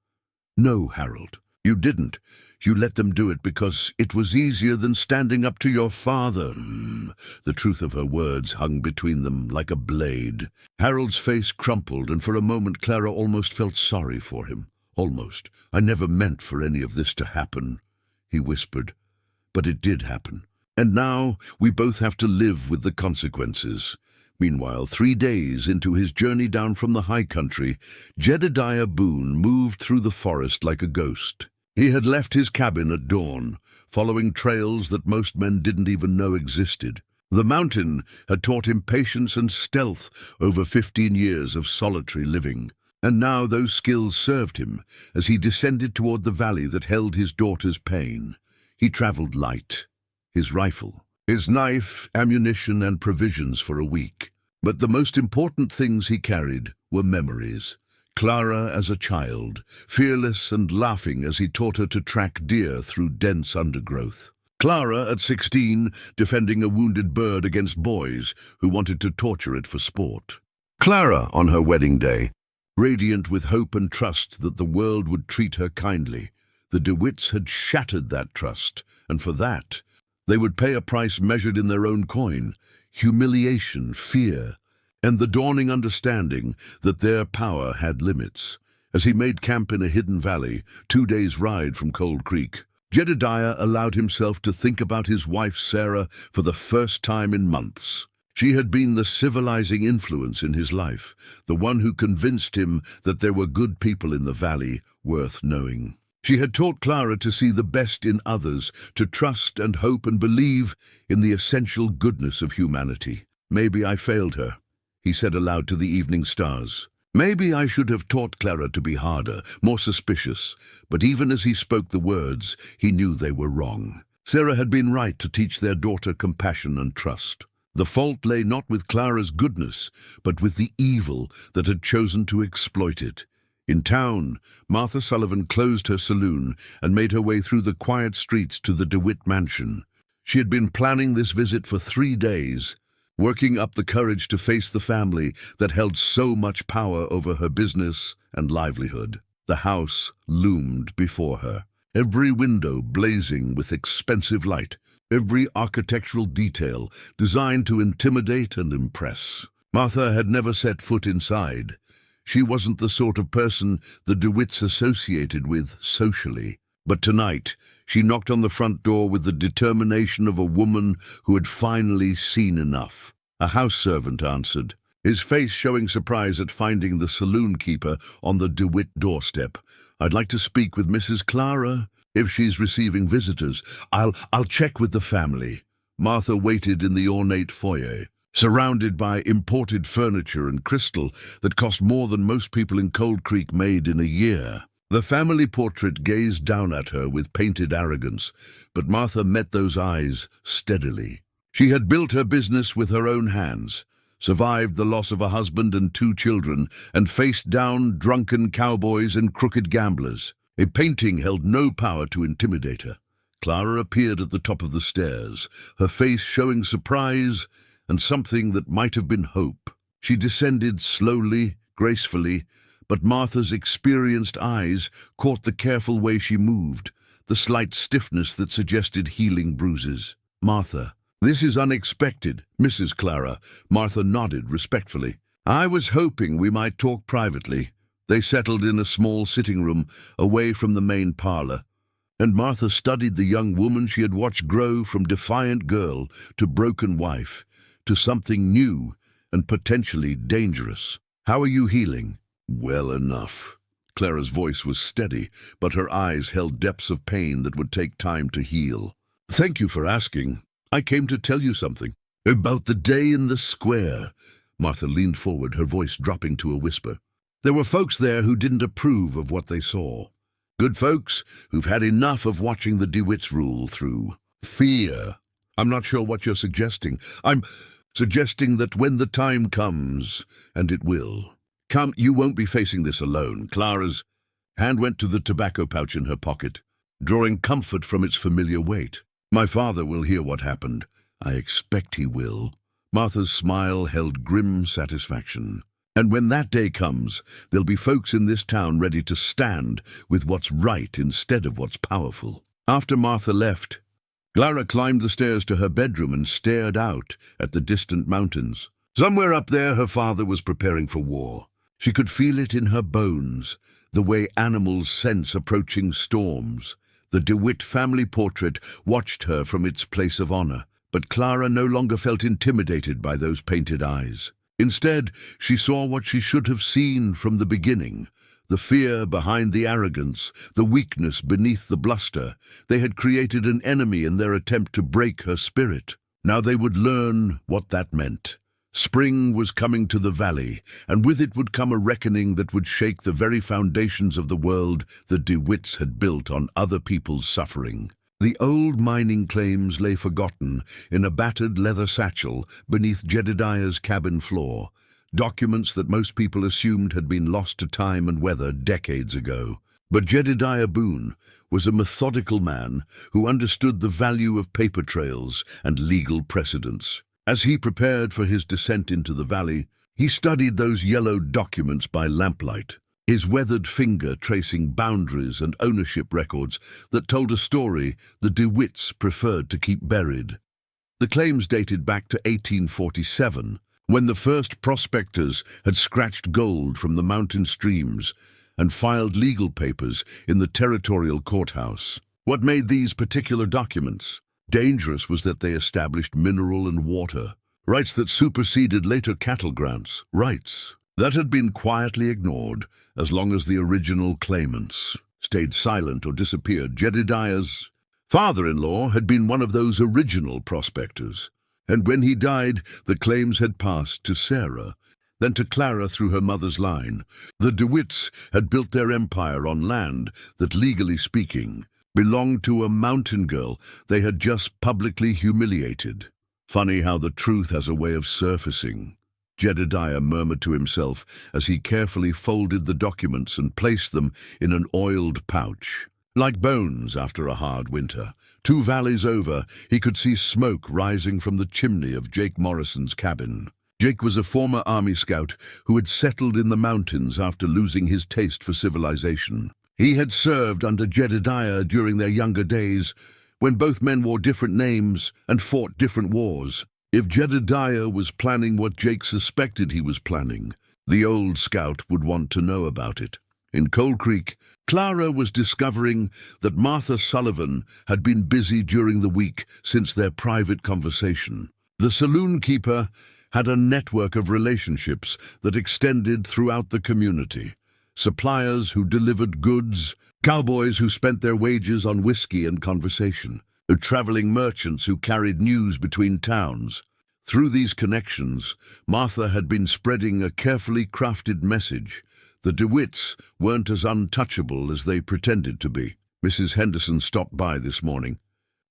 "No, Harold, you didn't. You let them do it because it was easier than standing up to your father." The truth of her words hung between them like a blade. Harold's face crumpled, and for a moment Clara almost felt sorry for him. "Almost. I never meant for any of this to happen," he whispered. "But it did happen. And now we both have to live with the consequences." Meanwhile, 3 days into his journey down from the high country, Jedediah Boone moved through the forest like a ghost. He had left his cabin at dawn, following trails that most men didn't even know existed. The mountain had taught him patience and stealth over 15 years of solitary living, and now those skills served him as he descended toward the valley that held his daughter's pain. He traveled light, his rifle, his knife, ammunition, and provisions for a week. But the most important things he carried were memories. Clara as a child, fearless and laughing as he taught her to track deer through dense undergrowth. Clara at 16, defending a wounded bird against boys who wanted to torture it for sport. Clara on her wedding day, radiant with hope and trust that the world would treat her kindly. The DeWitts had shattered that trust, and for that, they would pay a price measured in their own coin: humiliation, fear, and the dawning understanding that their power had limits. As he made camp in a hidden valley, 2 days' ride from Cold Creek, Jedediah allowed himself to think about his wife Sarah for the first time in months. She had been the civilizing influence in his life, the one who convinced him that there were good people in the valley worth knowing. She had taught Clara to see the best in others, to trust and hope and believe in the essential goodness of humanity. "Maybe I failed her," he said aloud to the evening stars. "Maybe I should have taught Clara to be harder, more suspicious." But even as he spoke the words, he knew they were wrong. Sarah had been right to teach their daughter compassion and trust. The fault lay not with Clara's goodness, but with the evil that had chosen to exploit it. In town, Martha Sullivan closed her saloon and made her way through the quiet streets to the DeWitt mansion. She had been planning this visit for 3 days, working up the courage to face the family that held so much power over her business and livelihood. The house loomed before her, every window blazing with expensive light, every architectural detail designed to intimidate and impress. Martha had never set foot inside. She wasn't the sort of person the DeWitts associated with socially. But tonight, she knocked on the front door with the determination of a woman who had finally seen enough. A house servant answered, his face showing surprise at finding the saloon keeper on the DeWitt doorstep. "I'd like to speak with Mrs. Clara, if she's receiving visitors. I'll check with the family." Martha waited in the ornate foyer, surrounded by imported furniture and crystal that cost more than most people in Cold Creek made in a year. The family portrait gazed down at her with painted arrogance, but Martha met those eyes steadily. She had built her business with her own hands, survived the loss of a husband and 2 children, and faced down drunken cowboys and crooked gamblers. A painting held no power to intimidate her. Clara appeared at the top of the stairs, her face showing surprise and something that might have been hope. She descended slowly, gracefully, but Martha's experienced eyes caught the careful way she moved, the slight stiffness that suggested healing bruises. "Martha, this is unexpected, Mrs. Clara." Martha nodded respectfully. "I was hoping we might talk privately." They settled in a small sitting room away from the main parlor, and Martha studied the young woman she had watched grow from defiant girl to broken wife, to something new and potentially dangerous. "How are you healing?" "Well enough." Clara's voice was steady, but her eyes held depths of pain that would take time to heal. "Thank you for asking. I came to tell you something. About the day in the square." Martha leaned forward, her voice dropping to a whisper. "There were folks there who didn't approve of what they saw. Good folks who've had enough of watching the DeWitts rule through fear. I'm not sure what you're suggesting. I'm suggesting that when the time comes, and it will, you won't be facing this alone." Clara's hand went to the tobacco pouch in her pocket, drawing comfort from its familiar weight. "My father will hear what happened. I expect he will." Martha's smile held grim satisfaction. "And when that day comes, there'll be folks in this town ready to stand with what's right instead of what's powerful." After Martha left, Clara climbed the stairs to her bedroom and stared out at the distant mountains. Somewhere up there, her father was preparing for war. She could feel it in her bones, the way animals sense approaching storms. The DeWitt family portrait watched her from its place of honor, but Clara no longer felt intimidated by those painted eyes. Instead, she saw what she should have seen from the beginning, the fear behind the arrogance, the weakness beneath the bluster. They had created an enemy in their attempt to break her spirit. Now they would learn what that meant. Spring was coming to the valley, and with it would come a reckoning that would shake the very foundations of the world the DeWitts had built on other people's suffering. The old mining claims lay forgotten in a battered leather satchel beneath Jedediah's cabin floor, documents that most people assumed had been lost to time and weather decades ago. But Jedediah Boone was a methodical man who understood the value of paper trails and legal precedents. As he prepared for his descent into the valley, he studied those yellowed documents by lamplight, his weathered finger tracing boundaries and ownership records that told a story the DeWitts preferred to keep buried. The claims dated back to 1847, when the first prospectors had scratched gold from the mountain streams and filed legal papers in the territorial courthouse. What made these particular documents dangerous was that they established mineral and water rights that superseded later cattle grants, rights that had been quietly ignored as long as the original claimants stayed silent or disappeared. Jedediah's father-in-law had been one of those original prospectors, and when he died, the claims had passed to Sarah, then to Clara through her mother's line. The DeWitts had built their empire on land that, legally speaking, belonged to a mountain girl they had just publicly humiliated. Funny how the truth has a way of surfacing, Jedediah murmured to himself as he carefully folded the documents and placed them in an oiled pouch. Like bones after a hard winter, 2 valleys over, he could see smoke rising from the chimney of Jake Morrison's cabin. Jake was a former Army scout who had settled in the mountains after losing his taste for civilization. He had served under Jedediah during their younger days, when both men wore different names and fought different wars. If Jedediah was planning what Jake suspected he was planning, the old scout would want to know about it. In Cold Creek, Clara was discovering that Martha Sullivan had been busy during the week since their private conversation. The saloon keeper had a network of relationships that extended throughout the community. Suppliers who delivered goods, cowboys who spent their wages on whiskey and conversation, traveling merchants who carried news between towns. Through these connections, Martha had been spreading a carefully crafted message. The DeWitts weren't as untouchable as they pretended to be. Mrs. Henderson stopped by this morning.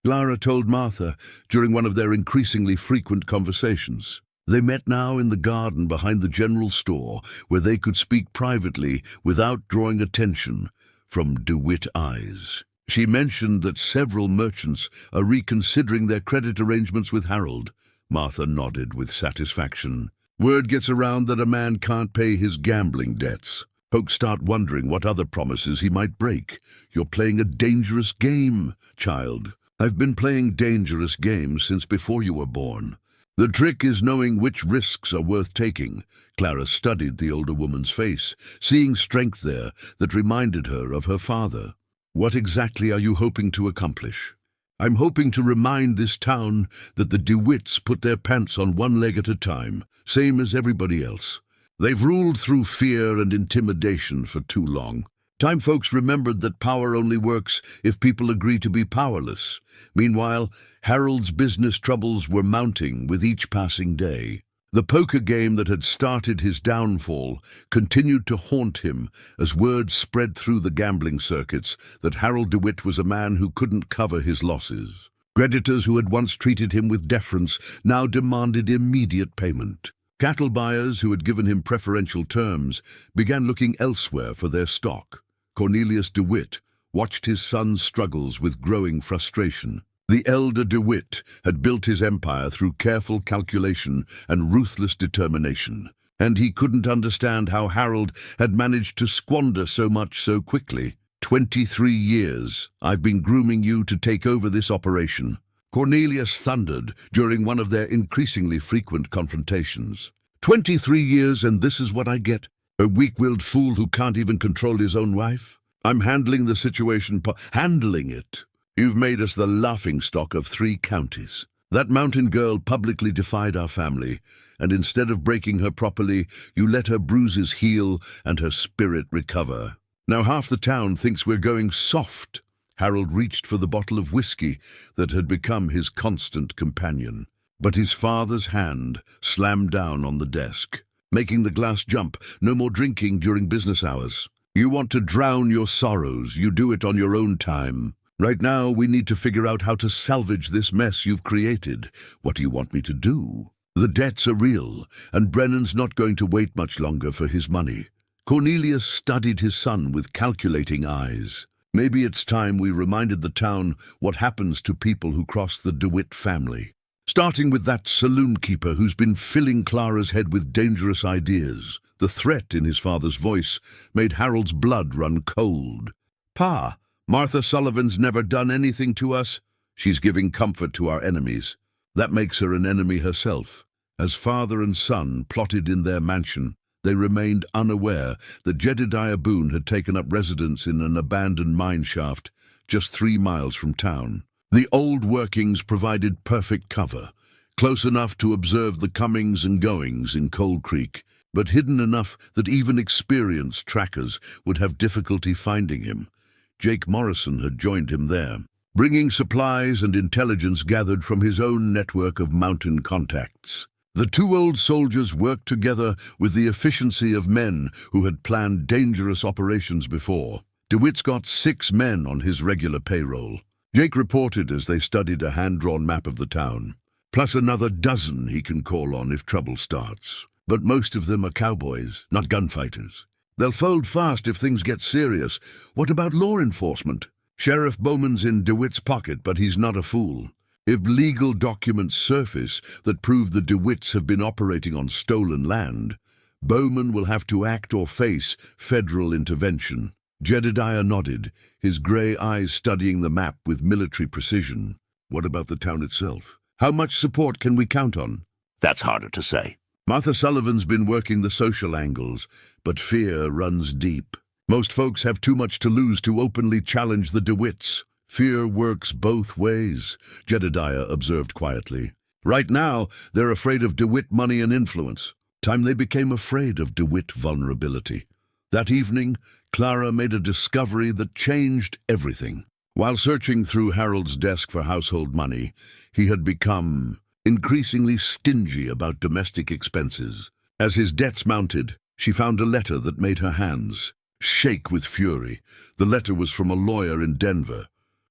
Clara told Martha during one of their increasingly frequent conversations. They met now in the garden behind the general store, where they could speak privately without drawing attention from DeWitt eyes. She mentioned that several merchants are reconsidering their credit arrangements with Harold. Martha nodded with satisfaction. Word gets around that a man can't pay his gambling debts. Folks start wondering what other promises he might break. You're playing a dangerous game, child. I've been playing dangerous games since before you were born. The trick is knowing which risks are worth taking. Clara studied the older woman's face, seeing strength there that reminded her of her father. What exactly are you hoping to accomplish? I'm hoping to remind this town that the DeWitts put their pants on one leg at a time, same as everybody else. They've ruled through fear and intimidation for too long. Time folks remembered that power only works if people agree to be powerless. Meanwhile, Harold's business troubles were mounting with each passing day. The poker game that had started his downfall continued to haunt him as word spread through the gambling circuits that Harold DeWitt was a man who couldn't cover his losses. Creditors who had once treated him with deference now demanded immediate payment. Cattle buyers who had given him preferential terms began looking elsewhere for their stock. Cornelius DeWitt watched his son's struggles with growing frustration. The elder DeWitt had built his empire through careful calculation and ruthless determination, and he couldn't understand how Harold had managed to squander so much so quickly. 23 years I've been grooming you to take over this operation. Cornelius thundered during one of their increasingly frequent confrontations. 23 years and this is what I get? A weak-willed fool who can't even control his own wife? I'm handling the situation, handling it. You've made us the laughingstock of 3 counties. That mountain girl publicly defied our family, and instead of breaking her properly, you let her bruises heal and her spirit recover. Now half the town thinks we're going soft. Harold reached for the bottle of whiskey that had become his constant companion. But his father's hand slammed down on the desk, making the glass jump. No more drinking during business hours. You want to drown your sorrows, you do it on your own time. Right now, we need to figure out how to salvage this mess you've created. What do you want me to do? The debts are real, and Brennan's not going to wait much longer for his money. Cornelius studied his son with calculating eyes. Maybe it's time we reminded the town what happens to people who cross the DeWitt family. Starting with that saloon keeper who's been filling Clara's head with dangerous ideas. The threat in his father's voice made Harold's blood run cold. Pa, Martha Sullivan's never done anything to us. She's giving comfort to our enemies. That makes her an enemy herself. As father and son plotted in their mansion, they remained unaware that Jedediah Boone had taken up residence in an abandoned mine shaft just 3 miles from town. The old workings provided perfect cover, close enough to observe the comings and goings in Cold Creek, but hidden enough that even experienced trackers would have difficulty finding him. Jake Morrison had joined him there, bringing supplies and intelligence gathered from his own network of mountain contacts. The 2 old soldiers worked together with the efficiency of men who had planned dangerous operations before. DeWitt's got 6 men on his regular payroll. Jake reported as they studied a hand-drawn map of the town, plus another dozen he can call on if trouble starts. But most of them are cowboys, not gunfighters. They'll fold fast if things get serious. What about law enforcement? Sheriff Bowman's in DeWitt's pocket, but he's not a fool. If legal documents surface that prove the DeWitts have been operating on stolen land, Bowman will have to act or face federal intervention. Jedediah nodded, his grey eyes studying the map with military precision. What about the town itself? How much support can we count on? That's harder to say. Martha Sullivan's been working the social angles, but fear runs deep. Most folks have too much to lose to openly challenge the DeWitts. Fear works both ways, Jedediah observed quietly. Right now, they're afraid of DeWitt money and influence. Time they became afraid of DeWitt vulnerability. That evening, Clara made a discovery that changed everything. While searching through Harold's desk for household money, he had become increasingly stingy about domestic expenses. As his debts mounted, she found a letter that made her hands shake with fury. The letter was from a lawyer in Denver,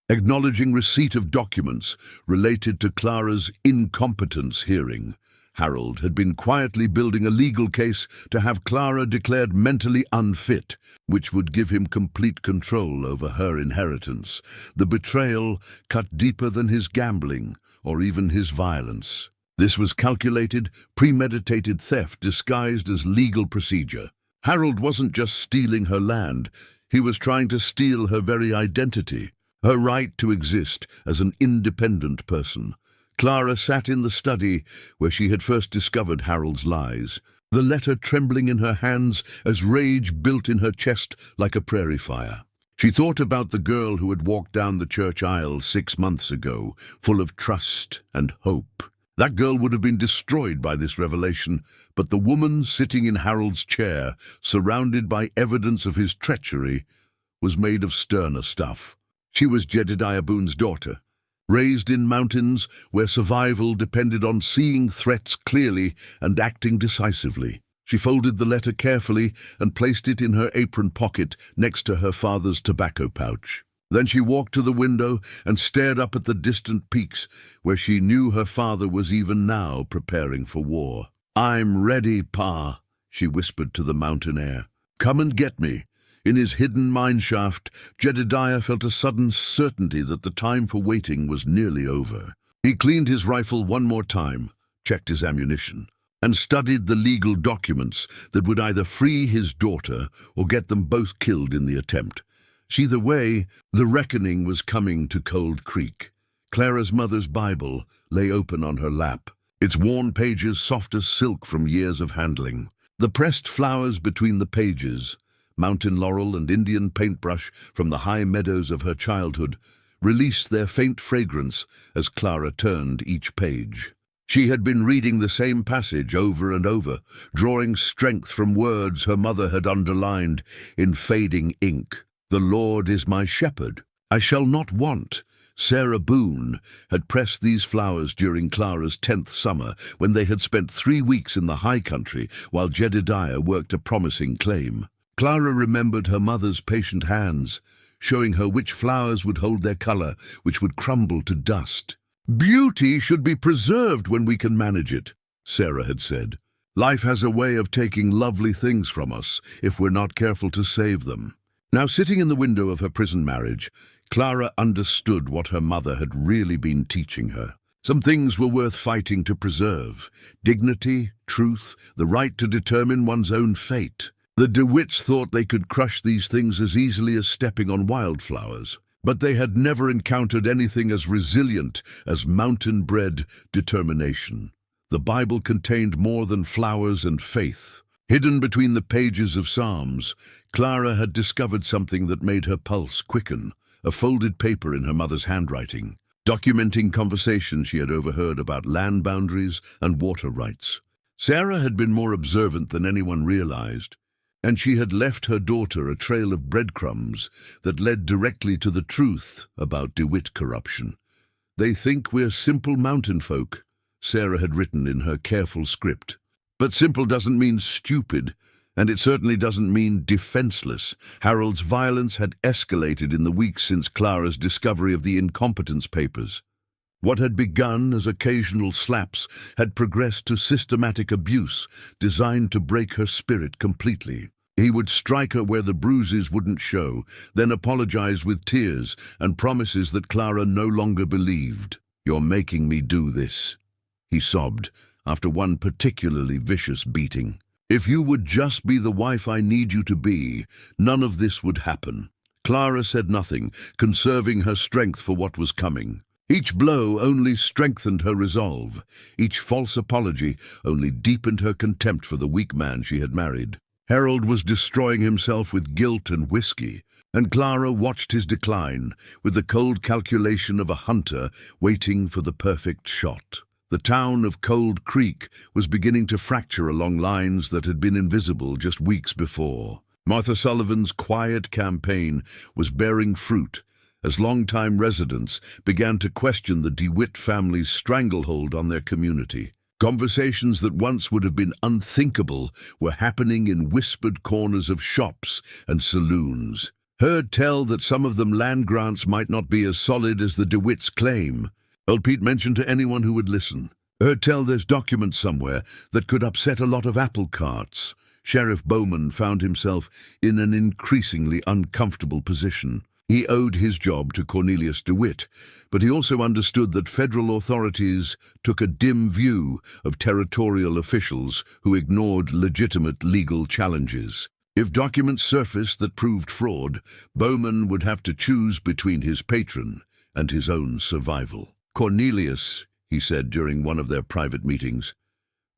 acknowledging receipt of documents related to Clara's incompetence hearing. Harold had been quietly building a legal case to have Clara declared mentally unfit, which would give him complete control over her inheritance. The betrayal cut deeper than his gambling or even his violence. This was calculated, premeditated theft disguised as legal procedure. Harold wasn't just stealing her land, he was trying to steal her very identity, her right to exist as an independent person. Clara sat in the study where she had first discovered Harold's lies, the letter trembling in her hands as rage built in her chest like a prairie fire. She thought about the girl who had walked down the church aisle 6 months ago, full of trust and hope. That girl would have been destroyed by this revelation, but the woman sitting in Harold's chair, surrounded by evidence of his treachery, was made of sterner stuff. She was Jedediah Boone's daughter, raised in mountains where survival depended on seeing threats clearly and acting decisively. She folded the letter carefully and placed it in her apron pocket next to her father's tobacco pouch. Then she walked to the window and stared up at the distant peaks where she knew her father was even now preparing for war. "I'm ready, Pa," she whispered to the mountain air. "Come and get me." In his hidden mineshaft, Jedediah felt a sudden certainty that the time for waiting was nearly over. He cleaned his rifle one more time, checked his ammunition, and studied the legal documents that would either free his daughter or get them both killed in the attempt. Either way, the reckoning was coming to Cold Creek. Clara's mother's Bible lay open on her lap, its worn pages soft as silk from years of handling. The pressed flowers between the pages, mountain laurel and Indian paintbrush from the high meadows of her childhood, released their faint fragrance as Clara turned each page. She had been reading the same passage over and over, drawing strength from words her mother had underlined in fading ink. "The Lord is my shepherd, I shall not want." Sarah Boone had pressed these flowers during Clara's 10th summer when they had spent 3 weeks in the high country while Jedediah worked a promising claim. Clara remembered her mother's patient hands, showing her which flowers would hold their color, which would crumble to dust. "Beauty should be preserved when we can manage it," Sarah had said. "Life has a way of taking lovely things from us if we're not careful to save them." Now, sitting in the window of her prison marriage, Clara understood what her mother had really been teaching her. Some things were worth fighting to preserve: dignity, truth, the right to determine one's own fate. The DeWitts thought they could crush these things as easily as stepping on wildflowers, but they had never encountered anything as resilient as mountain-bred determination. The Bible contained more than flowers and faith. Hidden between the pages of Psalms, Clara had discovered something that made her pulse quicken, a folded paper in her mother's handwriting, documenting conversations she had overheard about land boundaries and water rights. Sarah had been more observant than anyone realized, and she had left her daughter a trail of breadcrumbs that led directly to the truth about DeWitt corruption. "They think we're simple mountain folk," Sarah had written in her careful script. But simple doesn't mean stupid, and it certainly doesn't mean defenseless. Harold's violence had escalated in the weeks since Clara's discovery of the incompetence papers. What had begun as occasional slaps had progressed to systematic abuse designed to break her spirit completely. He would strike her where the bruises wouldn't show, then apologize with tears and promises that Clara no longer believed. "You're making me do this," he sobbed, after one particularly vicious beating. "If you would just be the wife I need you to be, none of this would happen." Clara said nothing, conserving her strength for what was coming. Each blow only strengthened her resolve. Each false apology only deepened her contempt for the weak man she had married. Harold was destroying himself with guilt and whiskey, and Clara watched his decline with the cold calculation of a hunter waiting for the perfect shot. The town of Cold Creek was beginning to fracture along lines that had been invisible just weeks before. Martha Sullivan's quiet campaign was bearing fruit as longtime residents began to question the DeWitt family's stranglehold on their community. Conversations that once would have been unthinkable were happening in whispered corners of shops and saloons. Heard tell that some of them land grants might not be as solid as the DeWitts claim. Old Pete mentioned to anyone who would listen. Heard tell there's documents somewhere that could upset a lot of apple carts. Sheriff Bowman found himself in an increasingly uncomfortable position. He owed his job to Cornelius DeWitt, but he also understood that federal authorities took a dim view of territorial officials who ignored legitimate legal challenges. If documents surfaced that proved fraud, Bowman would have to choose between his patron and his own survival. "Cornelius," he said during one of their private meetings,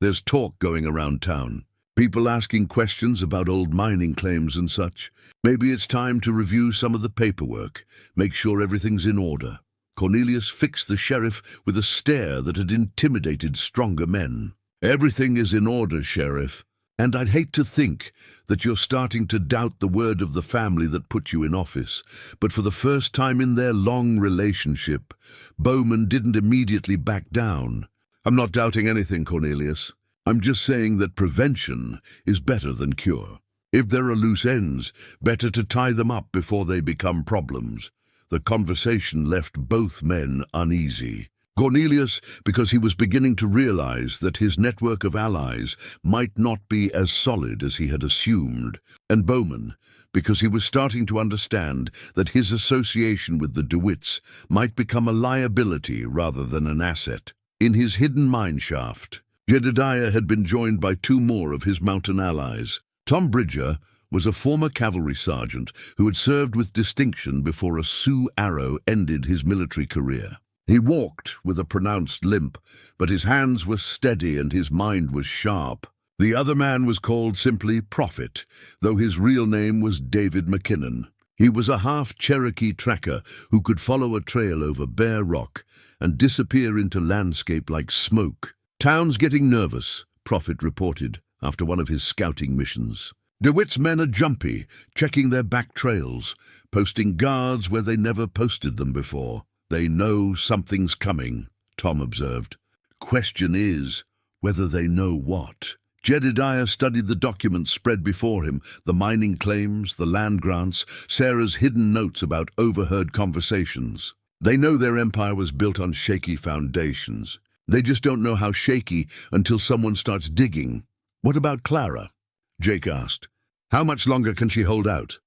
"there's talk going around town. People asking questions about old mining claims and such. Maybe it's time to review some of the paperwork, make sure everything's in order." Cornelius fixed the sheriff with a stare that had intimidated stronger men. "Everything is in order, Sheriff, and I'd hate to think that you're starting to doubt the word of the family that put you in office." But for the first time in their long relationship, Bowman didn't immediately back down. "I'm not doubting anything, Cornelius. I'm just saying that prevention is better than cure. If there are loose ends, better to tie them up before they become problems." The conversation left both men uneasy. Cornelius, because he was beginning to realize that his network of allies might not be as solid as he had assumed, and Bowman, because he was starting to understand that his association with the DeWitts might become a liability rather than an asset. In his hidden mine shaft, Jedediah had been joined by two more of his mountain allies. Tom Bridger was a former cavalry sergeant who had served with distinction before a Sioux arrow ended his military career. He walked with a pronounced limp, but his hands were steady and his mind was sharp. The other man was called simply Prophet, though his real name was David McKinnon. He was a half-Cherokee tracker who could follow a trail over bare rock and disappear into landscape like smoke. "Town's getting nervous," Prophet reported after one of his scouting missions. "DeWitt's men are jumpy, checking their back trails, posting guards where they never posted them before. They know something's coming," Tom observed. "Question is whether they know what." Jedediah studied the documents spread before him, the mining claims, the land grants, Sarah's hidden notes about overheard conversations. They know their empire was built on shaky foundations. They just don't know how shaky until someone starts digging. "What about Clara?" Jake asked. "How much longer can she hold out?"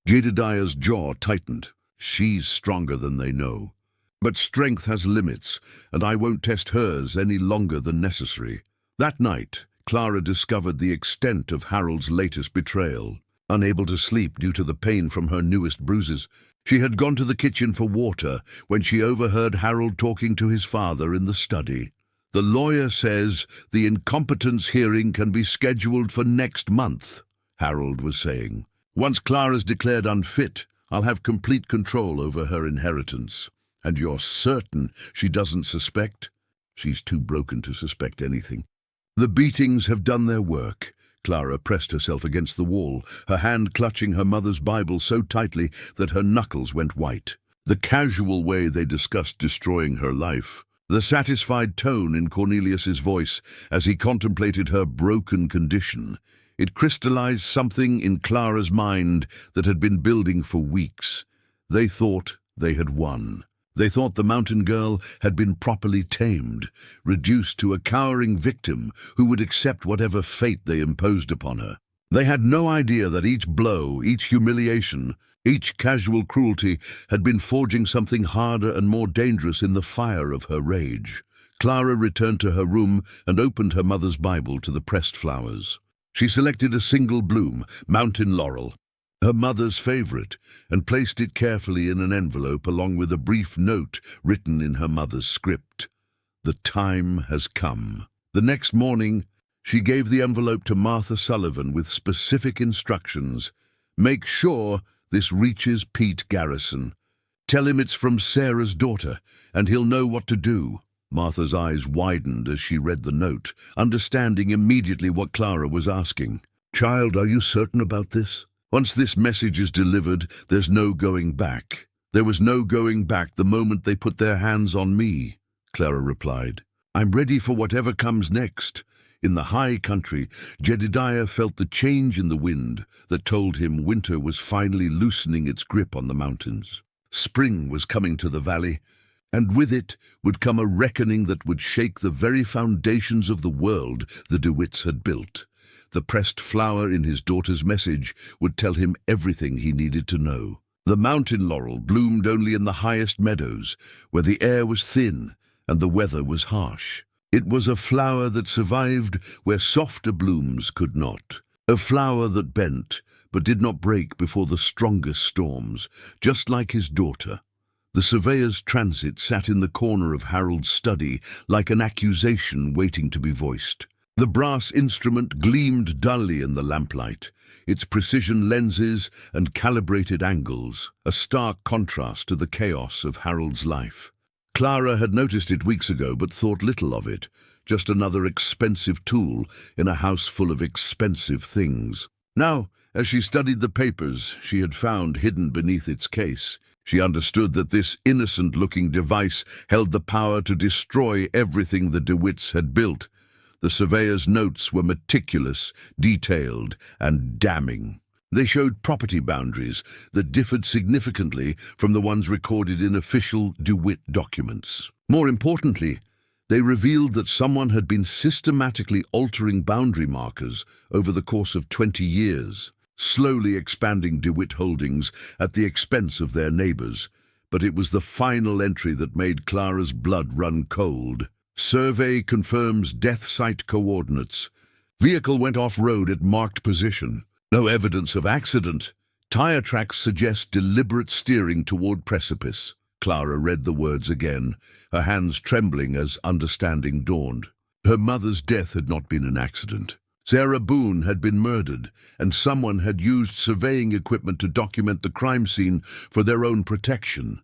Jedediah's jaw tightened. "She's stronger than they know. But strength has limits, and I won't test hers any longer than necessary." That night, Clara discovered the extent of Harold's latest betrayal. Unable to sleep due to the pain from her newest bruises, she had gone to the kitchen for water when she overheard Harold talking to his father in the study. "The lawyer says the incompetence hearing can be scheduled for next month," Harold was saying. "Once Clara's declared unfit, I'll have complete control over her inheritance. And you're certain she doesn't suspect?" "She's too broken to suspect anything." "The beatings have done their work." Clara pressed herself against the wall, her hand clutching her mother's Bible so tightly that her knuckles went white. The casual way they discussed destroying her life, the satisfied tone in Cornelius's voice as he contemplated her broken condition, it crystallized something in Clara's mind that had been building for weeks. They thought they had won. They thought the mountain girl had been properly tamed, reduced to a cowering victim who would accept whatever fate they imposed upon her. They had no idea that each blow, each humiliation, each casual cruelty had been forging something harder and more dangerous in the fire of her rage. Clara returned to her room and opened her mother's Bible to the pressed flowers. She selected a single bloom, mountain laurel, her mother's favorite, and placed it carefully in an envelope along with a brief note written in her mother's script. The time has come. The next morning, she gave the envelope to Martha Sullivan with specific instructions. Make sure this reaches Pete Garrison. Tell him it's from Sarah's daughter, and he'll know what to do. Martha's eyes widened as she read the note, understanding immediately what Clara was asking. Child, are you certain about this? Once this message is delivered, there's no going back. There was no going back the moment they put their hands on me, Clara replied. I'm ready for whatever comes next. In the high country, Jedediah felt the change in the wind that told him winter was finally loosening its grip on the mountains. Spring was coming to the valley, and with it would come a reckoning that would shake the very foundations of the world the DeWitts had built. The pressed flower in his daughter's message would tell him everything he needed to know. The mountain laurel bloomed only in the highest meadows, where the air was thin and the weather was harsh. It was a flower that survived where softer blooms could not. A flower that bent, but did not break before the strongest storms, just like his daughter. The surveyor's transit sat in the corner of Harold's study like an accusation waiting to be voiced. The brass instrument gleamed dully in the lamplight, its precision lenses and calibrated angles, a stark contrast to the chaos of Harold's life. Clara had noticed it weeks ago but thought little of it, just another expensive tool in a house full of expensive things. Now, as she studied the papers she had found hidden beneath its case, she understood that this innocent-looking device held the power to destroy everything the DeWitts had built. The surveyor's notes were meticulous, detailed, and damning. They showed property boundaries that differed significantly from the ones recorded in official DeWitt documents. More importantly, they revealed that someone had been systematically altering boundary markers over the course of 20 years, slowly expanding DeWitt holdings at the expense of their neighbors. But it was the final entry that made Clara's blood run cold. Survey confirms death site coordinates. Vehicle went off-road at marked position. No evidence of accident. Tire tracks suggest deliberate steering toward precipice. Clara read the words again, her hands trembling as understanding dawned. Her mother's death had not been an accident. Sarah Boone had been murdered, and someone had used surveying equipment to document the crime scene for their own protection.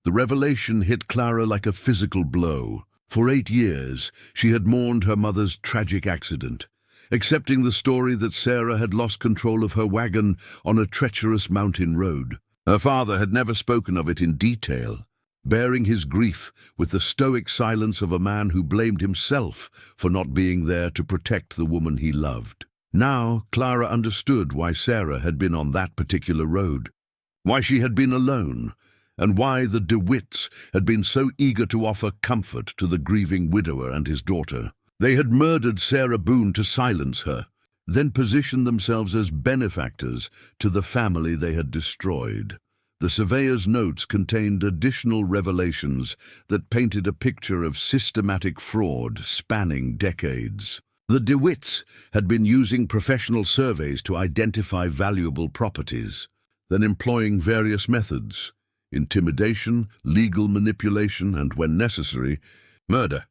The revelation hit Clara like a physical blow. For 8 years, she had mourned her mother's tragic accident, accepting the story that Sarah had lost control of her wagon on a treacherous mountain road. Her father had never spoken of it in detail, bearing his grief with the stoic silence of a man who blamed himself for not being there to protect the woman he loved. Now, Clara understood why Sarah had been on that particular road, why she had been alone, and why the DeWitts had been so eager to offer comfort to the grieving widower and his daughter. They had murdered Sarah Boone to silence her, then positioned themselves as benefactors to the family they had destroyed. The surveyor's notes contained additional revelations that painted a picture of systematic fraud spanning decades. The DeWitts had been using professional surveys to identify valuable properties, then employing various methods: intimidation, legal manipulation, and, when necessary, murder,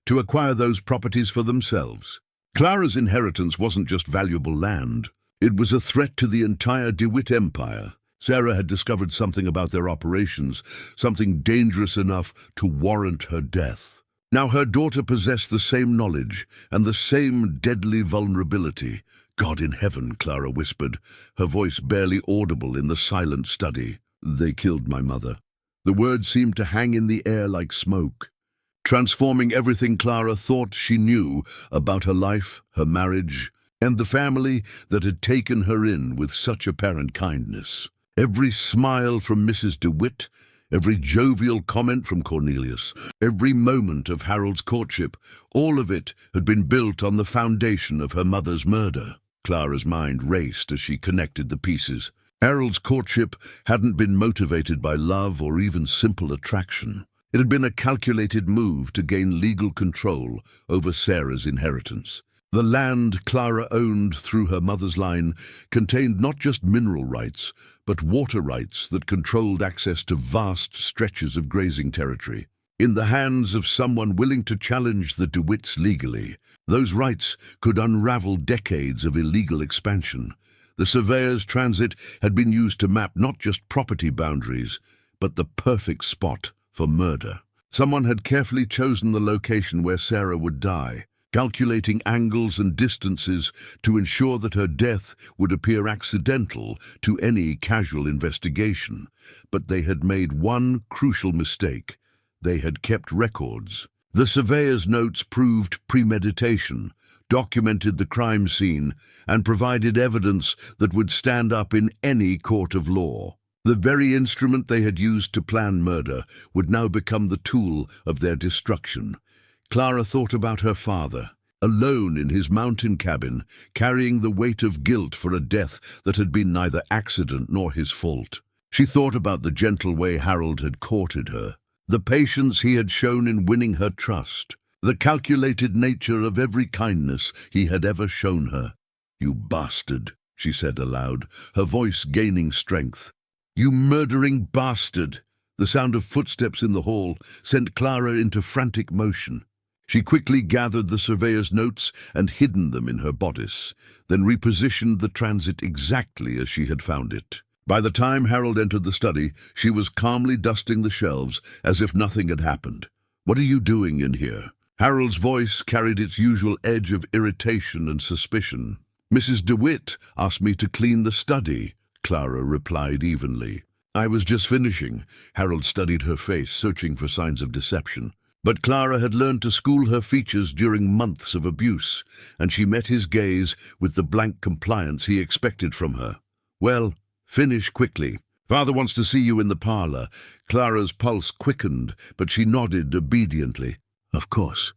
to acquire those properties for themselves. Clara's inheritance wasn't just valuable land. It was a threat to the entire DeWitt empire. Sarah had discovered something about their operations, something dangerous enough to warrant her death. Now her daughter possessed the same knowledge and the same deadly vulnerability. God in heaven, Clara whispered, her voice barely audible in the silent study. They killed my mother. The words seemed to hang in the air like smoke, transforming everything Clara thought she knew about her life, her marriage, and the family that had taken her in with such apparent kindness. Every smile from Mrs. DeWitt, every jovial comment from Cornelius, every moment of Harold's courtship, all of it had been built on the foundation of her mother's murder. Clara's mind raced as she connected the pieces. Harold's courtship hadn't been motivated by love or even simple attraction. It had been a calculated move to gain legal control over Sarah's inheritance. The land Clara owned through her mother's line contained not just mineral rights, but water rights that controlled access to vast stretches of grazing territory. In the hands of someone willing to challenge the DeWitts legally, those rights could unravel decades of illegal expansion. The surveyor's transit had been used to map not just property boundaries, but the perfect spot for murder. Someone had carefully chosen the location where Sarah would die, calculating angles and distances to ensure that her death would appear accidental to any casual investigation. But they had made one crucial mistake. They had kept records. The surveyor's notes proved premeditation, documented the crime scene, and provided evidence that would stand up in any court of law. The very instrument they had used to plan murder would now become the tool of their destruction. Clara thought about her father, alone in his mountain cabin, carrying the weight of guilt for a death that had been neither accident nor his fault. She thought about the gentle way Harold had courted her, the patience he had shown in winning her trust, the calculated nature of every kindness he had ever shown her. "You bastard," she said aloud, her voice gaining strength. "You murdering bastard!" The sound of footsteps in the hall sent Clara into frantic motion. She quickly gathered the surveyor's notes and hidden them in her bodice, then repositioned the transit exactly as she had found it. By the time Harold entered the study, she was calmly dusting the shelves as if nothing had happened. "What are you doing in here?" Harold's voice carried its usual edge of irritation and suspicion. "Mrs. DeWitt asked me to clean the study," Clara replied evenly. "I was just finishing." Harold studied her face, searching for signs of deception. But Clara had learned to school her features during months of abuse, and she met his gaze with the blank compliance he expected from her. "Well, finish quickly. Father wants to see you in the parlor." Clara's pulse quickened, but she nodded obediently. "Of course.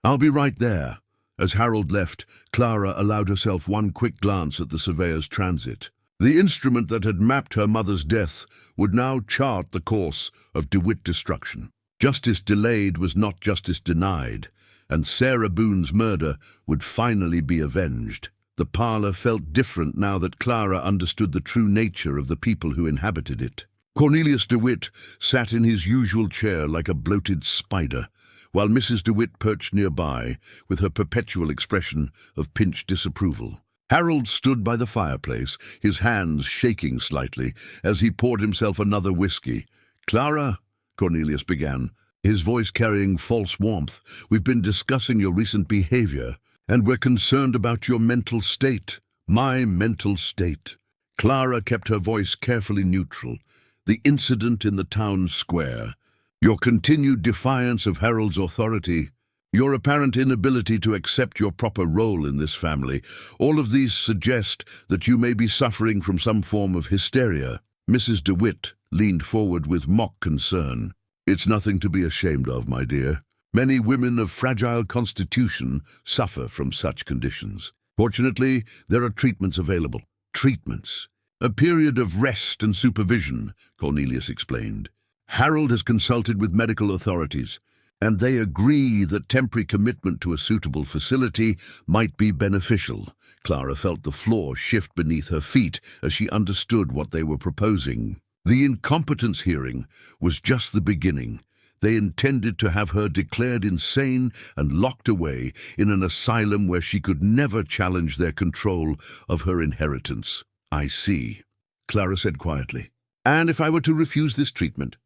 I'll be right there." As Harold left, Clara allowed herself one quick glance at the surveyor's transit. The instrument that had mapped her mother's death would now chart the course of DeWitt destruction. Justice delayed was not justice denied, and Sarah Boone's murder would finally be avenged. The parlor felt different now that Clara understood the true nature of the people who inhabited it. Cornelius DeWitt sat in his usual chair like a bloated spider, while Mrs. DeWitt perched nearby with her perpetual expression of pinched disapproval. Harold stood by the fireplace, his hands shaking slightly as he poured himself another whiskey. "Clara," Cornelius began, his voice carrying false warmth, "we've been discussing your recent behavior, and we're concerned about your mental state." "My mental state." Clara kept her voice carefully neutral. "The incident in the town square, your continued defiance of Harold's authority, your apparent inability to accept your proper role in this family, all of these suggest that you may be suffering from some form of hysteria." Mrs. DeWitt leaned forward with mock concern. "It's nothing to be ashamed of, my dear. Many women of fragile constitution suffer from such conditions. Fortunately, there are treatments available." "Treatments?" "A period of rest and supervision," Cornelius explained. "Harold has consulted with medical authorities, and they agree that temporary commitment to a suitable facility might be beneficial." Clara felt the floor shift beneath her feet as she understood what they were proposing. The incompetence hearing was just the beginning. They intended to have her declared insane and locked away in an asylum where she could never challenge their control of her inheritance. "I see," Clara said quietly. "And if I were to refuse this treatment?"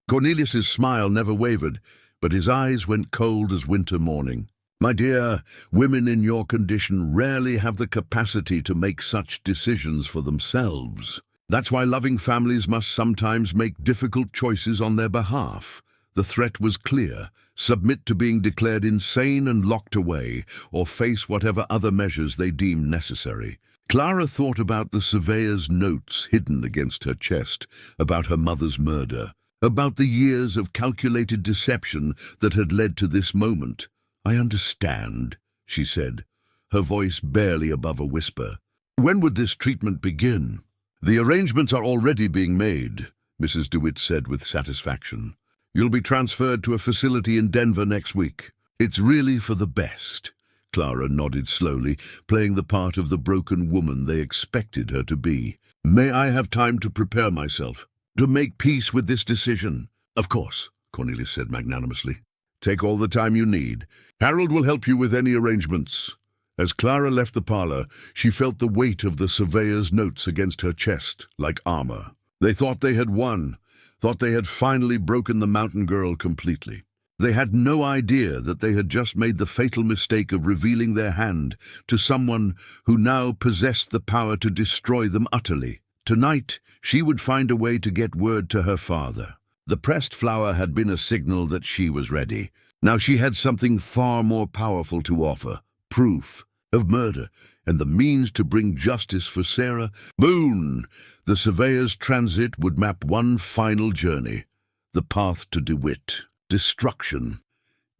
Cornelius's smile never wavered, but his eyes went cold as winter morning. "My dear, women in your condition rarely have the capacity to make such decisions for themselves. That's why loving families must sometimes make difficult choices on their behalf." The threat was clear: submit to being declared insane and locked away, or face whatever other measures they deemed necessary. Clara thought about the surveyor's notes hidden against her chest, about her mother's murder, about the years of calculated deception that had led to this moment. "I understand," she said, her voice barely above a whisper. When would this treatment begin? The arrangements are already being made, Mrs. DeWitt said with satisfaction. You'll be transferred to a facility in Denver next week. It's really for the best. Clara nodded slowly, playing the part of the broken woman they expected her to be. May I have time to prepare myself, to make peace with this decision? Of course, Cornelius said magnanimously. Take all the time you need. Harold will help you with any arrangements. As Clara left the parlor, she felt the weight of the surveyor's notes against her chest, like armor. They thought they had won, thought they had finally broken the mountain girl completely. They had no idea that they had just made the fatal mistake of revealing their hand to someone who now possessed the power to destroy them utterly. Tonight, she would find a way to get word to her father. The pressed flower had been a signal that she was ready. Now she had something far more powerful to offer. Proof of murder, and the means to bring justice for Sarah Boone. The surveyor's transit would map one final journey, the path to DeWitt. Destruction.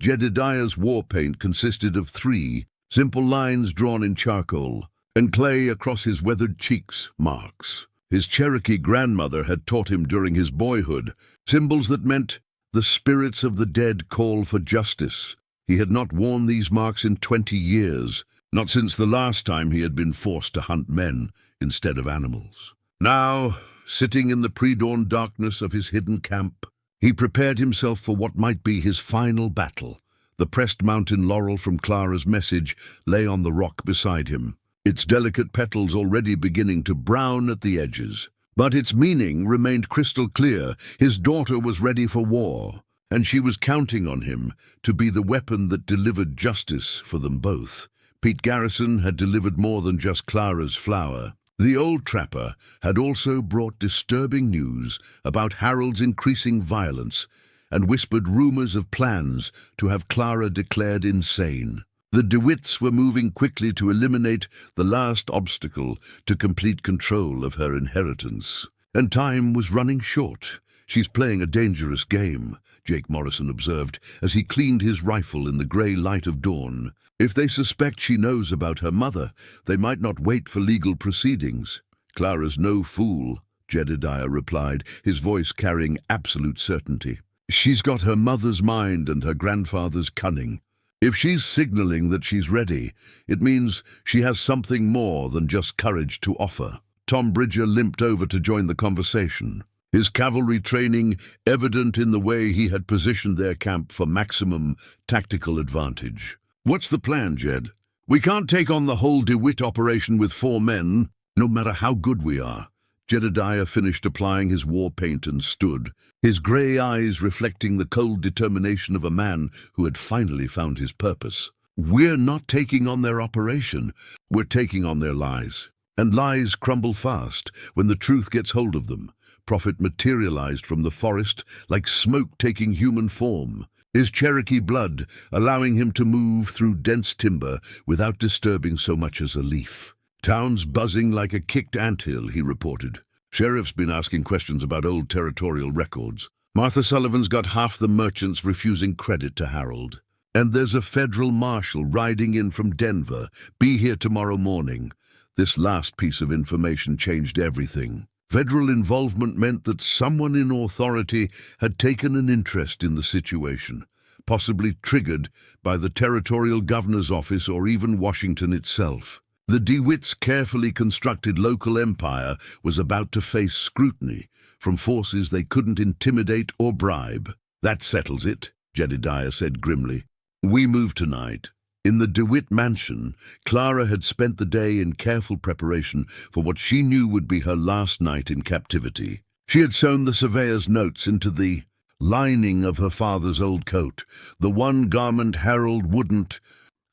Jedediah's war paint consisted of 3 simple lines drawn in charcoal, and clay across his weathered cheeks, marks. His Cherokee grandmother had taught him during his boyhood, symbols that meant the spirits of the dead call for justice. He had not worn these marks in 20 years, not since the last time he had been forced to hunt men instead of animals. Now, sitting in the pre-dawn darkness of his hidden camp, he prepared himself for what might be his final battle. The pressed mountain laurel from Clara's message lay on the rock beside him, its delicate petals already beginning to brown at the edges. But its meaning remained crystal clear. His daughter was ready for war, and she was counting on him to be the weapon that delivered justice for them both. Pete Garrison had delivered more than just Clara's flower. The old trapper had also brought disturbing news about Harold's increasing violence and whispered rumors of plans to have Clara declared insane. The DeWitts were moving quickly to eliminate the last obstacle to complete control of her inheritance. And time was running short. She's playing a dangerous game, Jake Morrison observed as he cleaned his rifle in the grey light of dawn. If they suspect she knows about her mother, they might not wait for legal proceedings. Clara's no fool, Jedediah replied, his voice carrying absolute certainty. She's got her mother's mind and her grandfather's cunning. If she's signaling that she's ready, it means she has something more than just courage to offer. Tom Bridger limped over to join the conversation, his cavalry training evident in the way he had positioned their camp for maximum tactical advantage. What's the plan, Jed? We can't take on the whole DeWitt operation with 4 men, no matter how good we are. Jedediah finished applying his war paint and stood, his grey eyes reflecting the cold determination of a man who had finally found his purpose. We're not taking on their operation, we're taking on their lies. And lies crumble fast when the truth gets hold of them. Prophet materialized from the forest like smoke taking human form, his Cherokee blood allowing him to move through dense timber without disturbing so much as a leaf. Town's buzzing like a kicked anthill, he reported. Sheriff's been asking questions about old territorial records. Martha Sullivan's got half the merchants refusing credit to Harold. And there's a federal marshal riding in from Denver. Be here tomorrow morning. This last piece of information changed everything. Federal involvement meant that someone in authority had taken an interest in the situation, possibly triggered by the territorial governor's office or even Washington itself. The DeWitts' carefully constructed local empire was about to face scrutiny from forces they couldn't intimidate or bribe. That settles it, Jedediah said grimly. We move tonight. In the DeWitt mansion, Clara had spent the day in careful preparation for what she knew would be her last night in captivity. She had sewn the surveyor's notes into the lining of her father's old coat, the one garment Harold wouldn't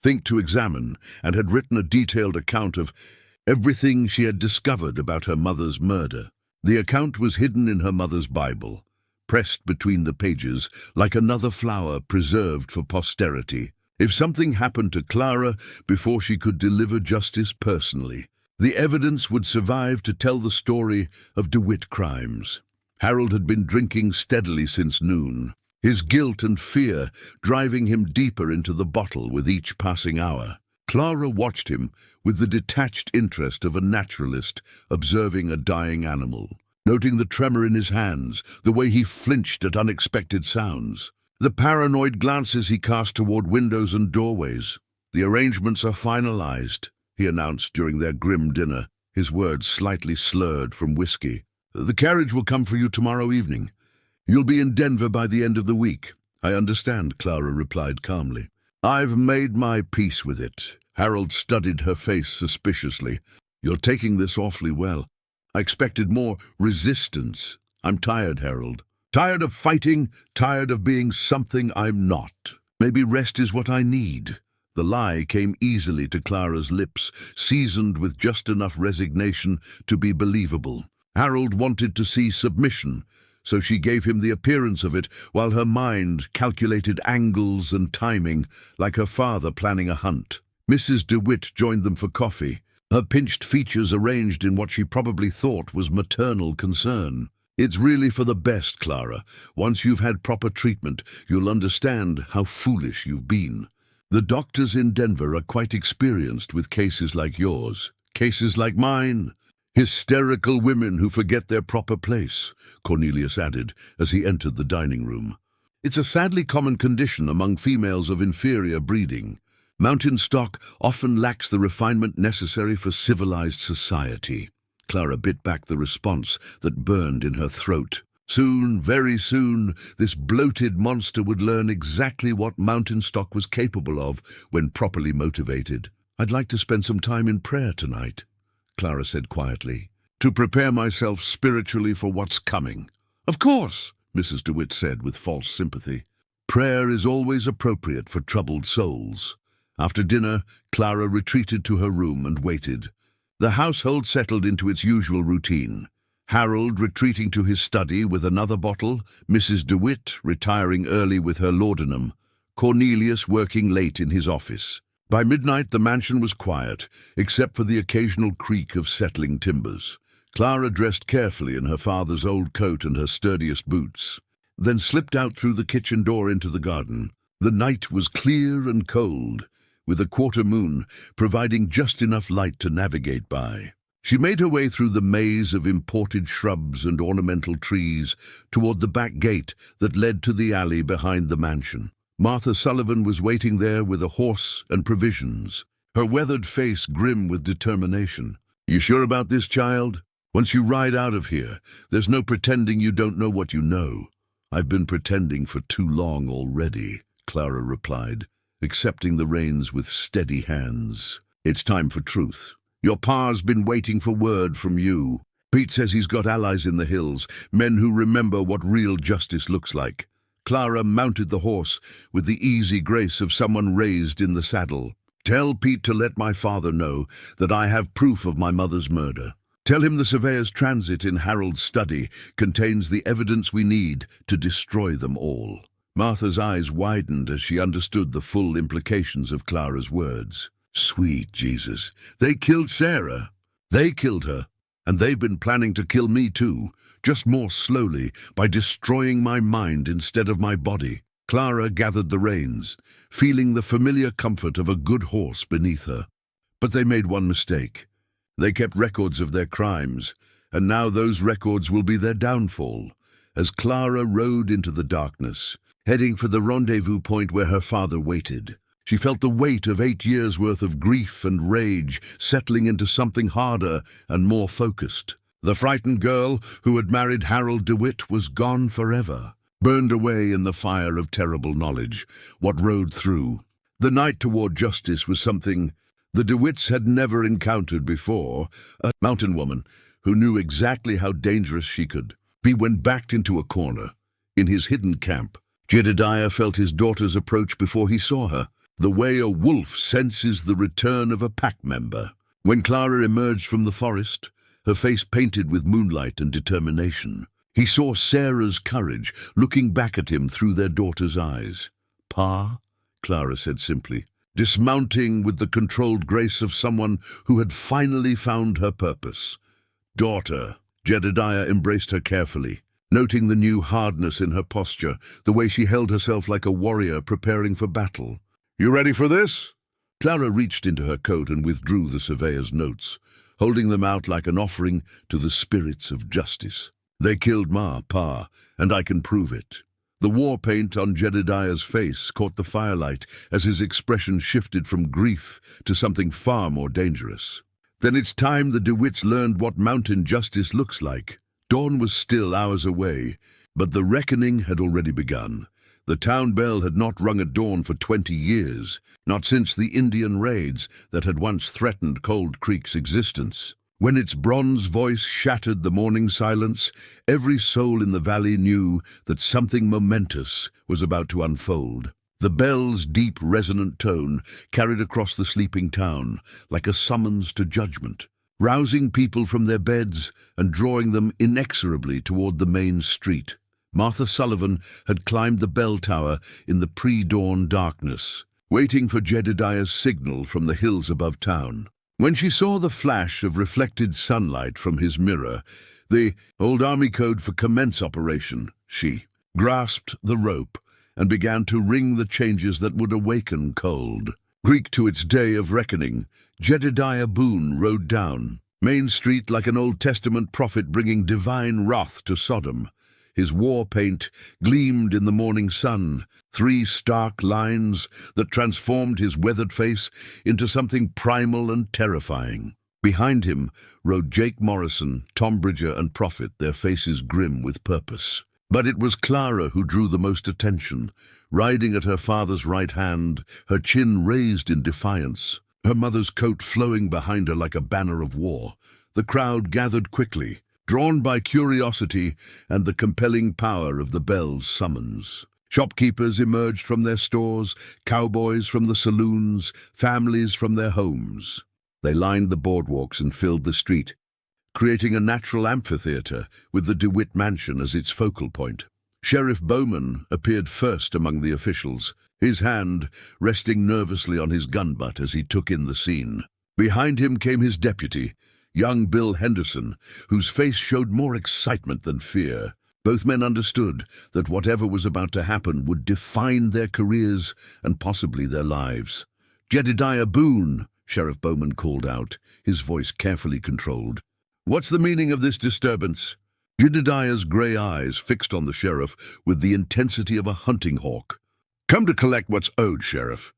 think to examine, and had written a detailed account of everything she had discovered about her mother's murder. The account was hidden in her mother's Bible, pressed between the pages like another flower preserved for posterity. If something happened to Clara before she could deliver justice personally, the evidence would survive to tell the story of DeWitt crimes. Harold had been drinking steadily since noon, his guilt and fear driving him deeper into the bottle with each passing hour. Clara watched him with the detached interest of a naturalist observing a dying animal, noting the tremor in his hands, the way he flinched at unexpected sounds, the paranoid glances he cast toward windows and doorways. "The arrangements are finalized," he announced during their grim dinner, his words slightly slurred from whiskey. "The carriage will come for you tomorrow evening. You'll be in Denver by the end of the week." "I understand," Clara replied calmly. "I've made my peace with it." Harold studied her face suspiciously. "You're taking this awfully well. I expected more resistance. I'm tired, Harold. Tired of fighting, tired of being something I'm not. Maybe rest is what I need." The lie came easily to Clara's lips, seasoned with just enough resignation to be believable. Harold wanted to see submission, so she gave him the appearance of it while her mind calculated angles and timing like her father planning a hunt. Mrs. DeWitt joined them for coffee, her pinched features arranged in what she probably thought was maternal concern. "It's really for the best, Clara. Once you've had proper treatment, you'll understand how foolish you've been. The doctors in Denver are quite experienced with cases like yours. Cases like mine. Hysterical women who forget their proper place," Cornelius added as he entered the dining room. "It's a sadly common condition among females of inferior breeding. Mountain stock often lacks the refinement necessary for civilized society." Clara bit back the response that burned in her throat. Soon, very soon, this bloated monster would learn exactly what mountain stock was capable of when properly motivated. "I'd like to spend some time in prayer tonight," Clara said quietly, "to prepare myself spiritually for what's coming." "Of course," Mrs. DeWitt said with false sympathy. "Prayer is always appropriate for troubled souls." After dinner, Clara retreated to her room and waited. The household settled into its usual routine. Harold retreating to his study with another bottle, Mrs. DeWitt retiring early with her laudanum, Cornelius working late in his office. By midnight, the mansion was quiet, except for the occasional creak of settling timbers. Clara dressed carefully in her father's old coat and her sturdiest boots, then slipped out through the kitchen door into the garden. The night was clear and cold, with a quarter moon providing just enough light to navigate by. She made her way through the maze of imported shrubs and ornamental trees toward the back gate that led to the alley behind the mansion. Martha Sullivan was waiting there with a horse and provisions, her weathered face grim with determination. "You sure about this, child? Once you ride out of here, there's no pretending you don't know what you know." "I've been pretending for too long already," Clara replied, accepting the reins with steady hands. "It's time for truth. Your pa's been waiting for word from you. Pete says he's got allies in the hills, men who remember what real justice looks like." Clara mounted the horse with the easy grace of someone raised in the saddle. "Tell Pete to let my father know that I have proof of my mother's murder. Tell him the surveyor's transit in Harold's study contains the evidence we need to destroy them all." Martha's eyes widened as she understood the full implications of Clara's words. "Sweet Jesus, they killed Sarah. They killed her, and they've been planning to kill me too, just more slowly, by destroying my mind instead of my body." Clara gathered the reins, feeling the familiar comfort of a good horse beneath her. But they made one mistake. They kept records of their crimes, and now those records will be their downfall. As Clara rode into the darkness, heading for the rendezvous point where her father waited, she felt the weight of 8 years' worth of grief and rage settling into something harder and more focused. The frightened girl who had married Harold DeWitt was gone forever, burned away in the fire of terrible knowledge. What rode through? The night toward justice was something the DeWitts had never encountered before, a mountain woman who knew exactly how dangerous she could be when backed into a corner. In his hidden camp, Jedediah felt his daughter's approach before he saw her, the way a wolf senses the return of a pack member. When Clara emerged from the forest, her face painted with moonlight and determination, he saw Sarah's courage looking back at him through their daughter's eyes. "Pa," Clara said simply, dismounting with the controlled grace of someone who had finally found her purpose. "Daughter." Jedediah embraced her carefully, noting the new hardness in her posture, the way she held herself like a warrior preparing for battle. "You ready for this?" Clara reached into her coat and withdrew the surveyor's notes, holding them out like an offering to the spirits of justice. They killed Ma, Pa, and I can prove it. The war paint on Jedediah's face caught the firelight as his expression shifted from grief to something far more dangerous. Then it's time the DeWitts learned what mountain justice looks like. Dawn was still hours away, but the reckoning had already begun. The town bell had not rung at dawn for 20 years, not since the Indian raids that had once threatened Cold Creek's existence. When its bronze voice shattered the morning silence, every soul in the valley knew that something momentous was about to unfold. The bell's deep, resonant tone carried across the sleeping town like a summons to judgment, rousing people from their beds and drawing them inexorably toward the main street. Martha Sullivan had climbed the bell tower in the pre-dawn darkness, waiting for Jedediah's signal from the hills above town. When she saw the flash of reflected sunlight from his mirror, the old army code for commence operation, she grasped the rope and began to ring the changes that would awaken Cold Creek to its day of reckoning. Jedediah Boone rode down Main Street like an Old Testament prophet bringing divine wrath to Sodom. His war paint gleamed in the morning sun, 3 stark lines that transformed his weathered face into something primal and terrifying. Behind him rode Jake Morrison, Tom Bridger, and Prophet, their faces grim with purpose. But it was Clara who drew the most attention, riding at her father's right hand, her chin raised in defiance, her mother's coat flowing behind her like a banner of war. The crowd gathered quickly, drawn by curiosity and the compelling power of the bell's summons. Shopkeepers emerged from their stores, cowboys from the saloons, families from their homes. They lined the boardwalks and filled the street, creating a natural amphitheater with the DeWitt mansion as its focal point. Sheriff Bowman appeared first among the officials, his hand resting nervously on his gun butt as he took in the scene. Behind him came his deputy, young Bill Henderson, whose face showed more excitement than fear. Both men understood that whatever was about to happen would define their careers and possibly their lives. "Jedediah Boone," Sheriff Bowman called out, his voice carefully controlled. "What's the meaning of this disturbance?" Jedediah's gray eyes fixed on the sheriff with the intensity of a hunting hawk. "Come to collect what's owed, Sheriff.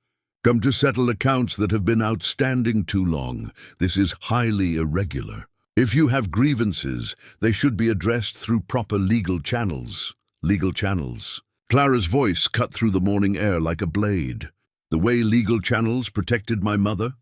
Come to settle accounts that have been outstanding too long. This is highly irregular. If you have grievances, they should be addressed through proper legal channels." Legal channels. Clara's voice cut through the morning air like a blade. "The way legal channels protected my mother?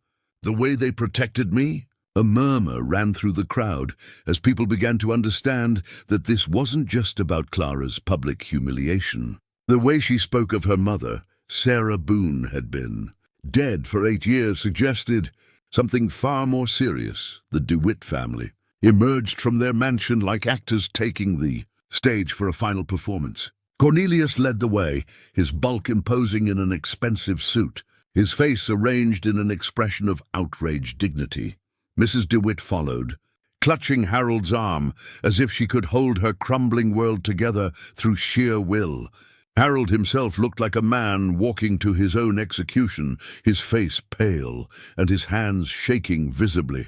The way they protected me?" A murmur ran through the crowd as people began to understand that this wasn't just about Clara's public humiliation. The way she spoke of her mother, Sarah Boone, had been dead for 8 years, suggested something far more serious. The DeWitt family emerged from their mansion like actors taking the stage for a final performance. Cornelius led the way, his bulk imposing in an expensive suit, his face arranged in an expression of outraged dignity. Mrs. DeWitt followed, clutching Harold's arm as if she could hold her crumbling world together through sheer will. Harold himself looked like a man walking to his own execution, his face pale and his hands shaking visibly.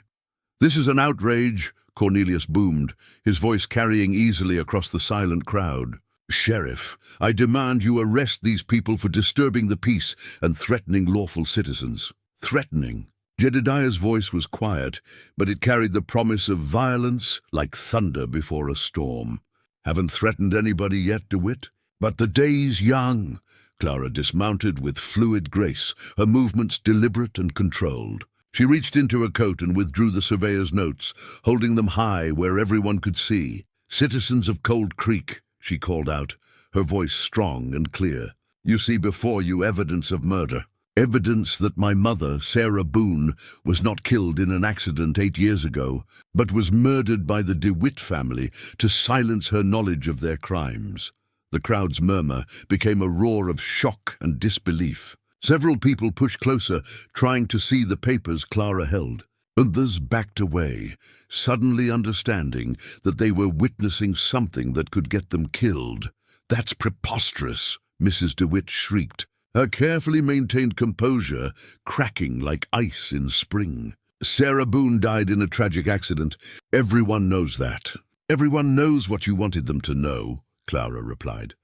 "This is an outrage," Cornelius boomed, his voice carrying easily across the silent crowd. "Sheriff, I demand you arrest these people for disturbing the peace and threatening lawful citizens." Threatening. Jedediah's voice was quiet, but it carried the promise of violence like thunder before a storm. "Haven't threatened anybody yet, DeWitt? But the day's young." Clara dismounted with fluid grace, her movements deliberate and controlled. She reached into her coat and withdrew the surveyor's notes, holding them high where everyone could see. "Citizens of Cold Creek," she called out, her voice strong and clear. "You see before you evidence of murder. Evidence that my mother, Sarah Boone, was not killed in an accident 8 years ago, but was murdered by the DeWitt family to silence her knowledge of their crimes." The crowd's murmur became a roar of shock and disbelief. Several people pushed closer, trying to see the papers Clara held. Others backed away, suddenly understanding that they were witnessing something that could get them killed. "That's preposterous," Mrs. DeWitt shrieked, her carefully maintained composure cracking like ice in spring. Sarah Boone died in a tragic accident. Everyone knows that. Everyone knows what you wanted them to know, Clara replied.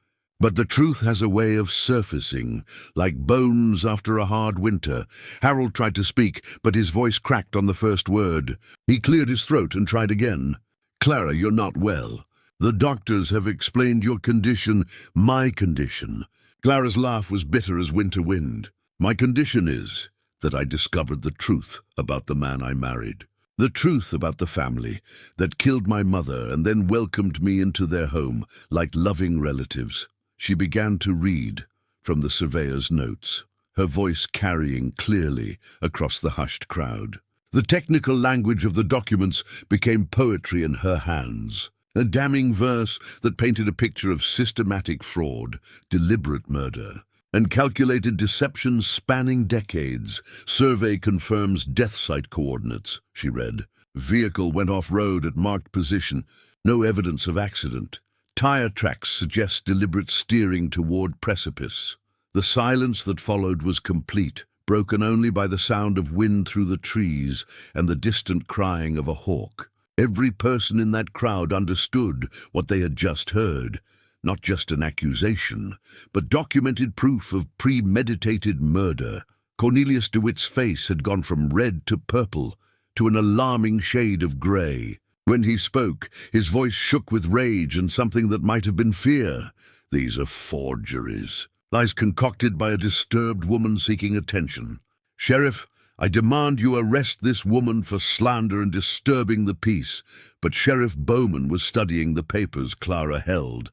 But the truth has a way of surfacing, like bones after a hard winter. Harold tried to speak, but his voice cracked on the first word. He cleared his throat and tried again. Clara, you're not well. The doctors have explained your condition, my condition. Clara's laugh was bitter as winter wind. My condition is that I discovered the truth about the man I married. The truth about the family that killed my mother and then welcomed me into their home like loving relatives. She began to read from the surveyor's notes, her voice carrying clearly across the hushed crowd. The technical language of the documents became poetry in her hands, a damning verse that painted a picture of systematic fraud, deliberate murder, and calculated deception spanning decades. Survey confirms death site coordinates, she read. Vehicle went off-road at marked position. No evidence of accident. Tire tracks suggest deliberate steering toward precipice. The silence that followed was complete, broken only by the sound of wind through the trees and the distant crying of a hawk. Every person in that crowd understood what they had just heard. Not just an accusation, but documented proof of premeditated murder. Cornelius DeWitt's face had gone from red to purple, to an alarming shade of grey. When he spoke, his voice shook with rage and something that might have been fear. These are forgeries, lies concocted by a disturbed woman seeking attention. Sheriff, I demand you arrest this woman for slander and disturbing the peace. But Sheriff Bowman was studying the papers Clara held,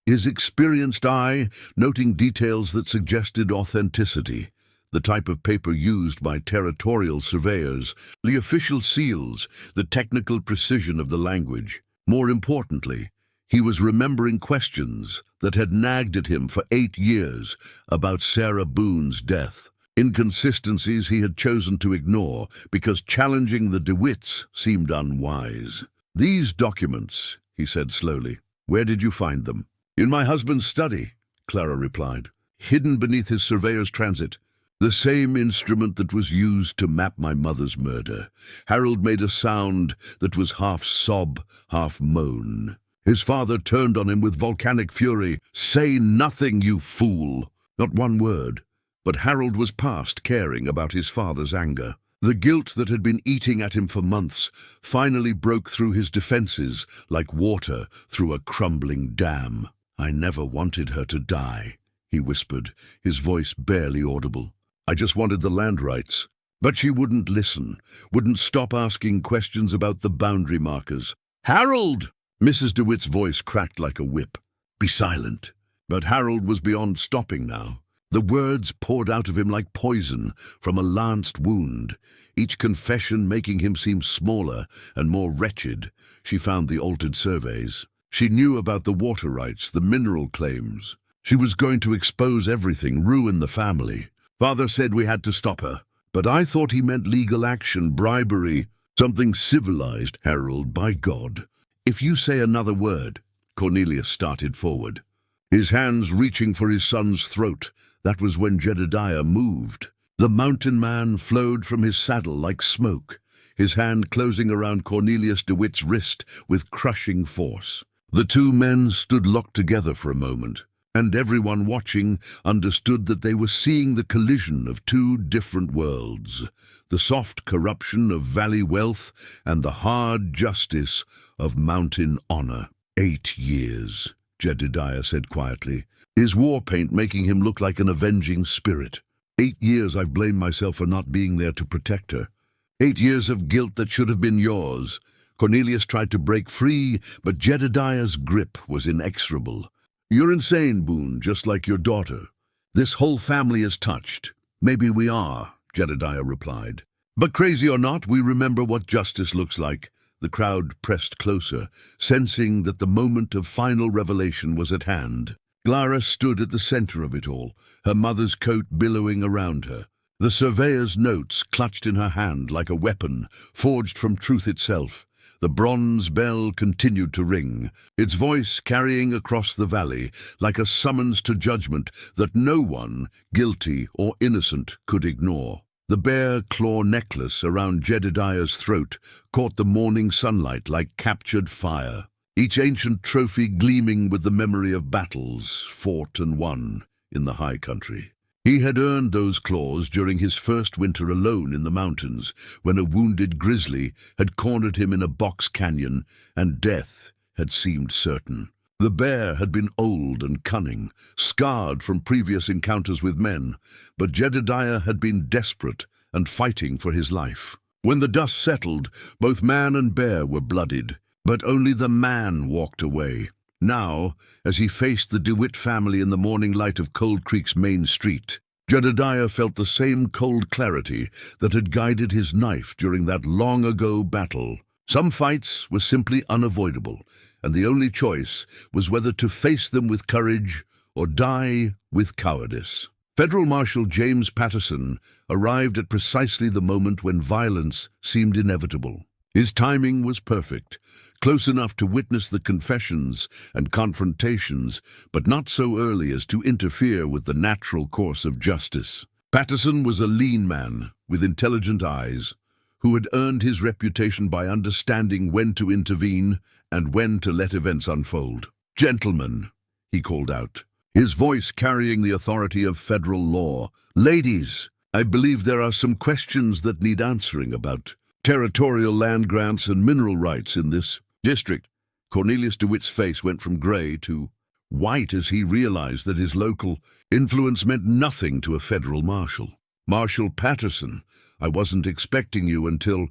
his experienced eye noting details that suggested authenticity. The type of paper used by territorial surveyors, the official seals, the technical precision of the language. More importantly, he was remembering questions that had nagged at him for 8 years about Sarah Boone's death. Inconsistencies he had chosen to ignore because challenging the DeWitts seemed unwise. These documents, he said slowly. Where did you find them? In my husband's study, Clara replied. Hidden beneath his surveyor's transit. The same instrument that was used to map my mother's murder. Harold made a sound that was half sob, half moan. His father turned on him with volcanic fury. Say nothing, you fool! Not one word. But Harold was past caring about his father's anger. The guilt that had been eating at him for months finally broke through his defenses like water through a crumbling dam. I never wanted her to die, he whispered, his voice barely audible. I just wanted the land rights. But she wouldn't listen, wouldn't stop asking questions about the boundary markers. Harold! Mrs. DeWitt's voice cracked like a whip. Be silent. But Harold was beyond stopping now. The words poured out of him like poison from a lanced wound, each confession making him seem smaller and more wretched. She found the altered surveys. She knew about the water rights, the mineral claims. She was going to expose everything, ruin the family. Father said we had to stop her, but I thought he meant legal action, bribery, something civilized. Harold, by God. If you say another word. Cornelius started forward, his hands reaching for his son's throat. That was when Jedediah moved. The mountain man flowed from his saddle like smoke, his hand closing around Cornelius DeWitt's wrist with crushing force. The two men stood locked together for a moment, and everyone watching understood that they were seeing the collision of two different worlds, the soft corruption of valley wealth and the hard justice of mountain honor. 8 years, Jedediah said quietly, his war paint making him look like an avenging spirit. 8 years I've blamed myself for not being there to protect her. 8 years of guilt that should have been yours. Cornelius tried to break free, but Jedediah's grip was inexorable. You're insane, Boone, just like your daughter. This whole family is touched. Maybe we are, Jedediah replied. But crazy or not, we remember what justice looks like. The crowd pressed closer, sensing that the moment of final revelation was at hand. Clara stood at the center of it all, her mother's coat billowing around her. The surveyor's notes clutched in her hand like a weapon, forged from truth itself. The bronze bell continued to ring, its voice carrying across the valley like a summons to judgment that no one, guilty or innocent, could ignore. The bear claw necklace around Jedediah's throat caught the morning sunlight like captured fire, each ancient trophy gleaming with the memory of battles fought and won in the high country. He had earned those claws during his first winter alone in the mountains, when a wounded grizzly had cornered him in a box canyon and death had seemed certain. The bear had been old and cunning, scarred from previous encounters with men, but Jedediah had been desperate and fighting for his life. When the dust settled, both man and bear were bloodied, but only the man walked away. Now, as he faced the DeWitt family in the morning light of Cold Creek's main street, Jedediah felt the same cold clarity that had guided his knife during that long-ago battle. Some fights were simply unavoidable, and the only choice was whether to face them with courage or die with cowardice. Federal Marshal James Patterson arrived at precisely the moment when violence seemed inevitable. His timing was perfect, close enough to witness the confessions and confrontations, but not so early as to interfere with the natural course of justice. Patterson was a lean man with intelligent eyes, who had earned his reputation by understanding when to intervene and when to let events unfold. "Gentlemen," he called out, his voice carrying the authority of federal law. "Ladies, I believe there are some questions that need answering about territorial land grants and mineral rights in this district." Cornelius DeWitt's face went from gray to white as he realized that his local influence meant nothing to a federal marshal. "Marshal Patterson, I wasn't expecting you until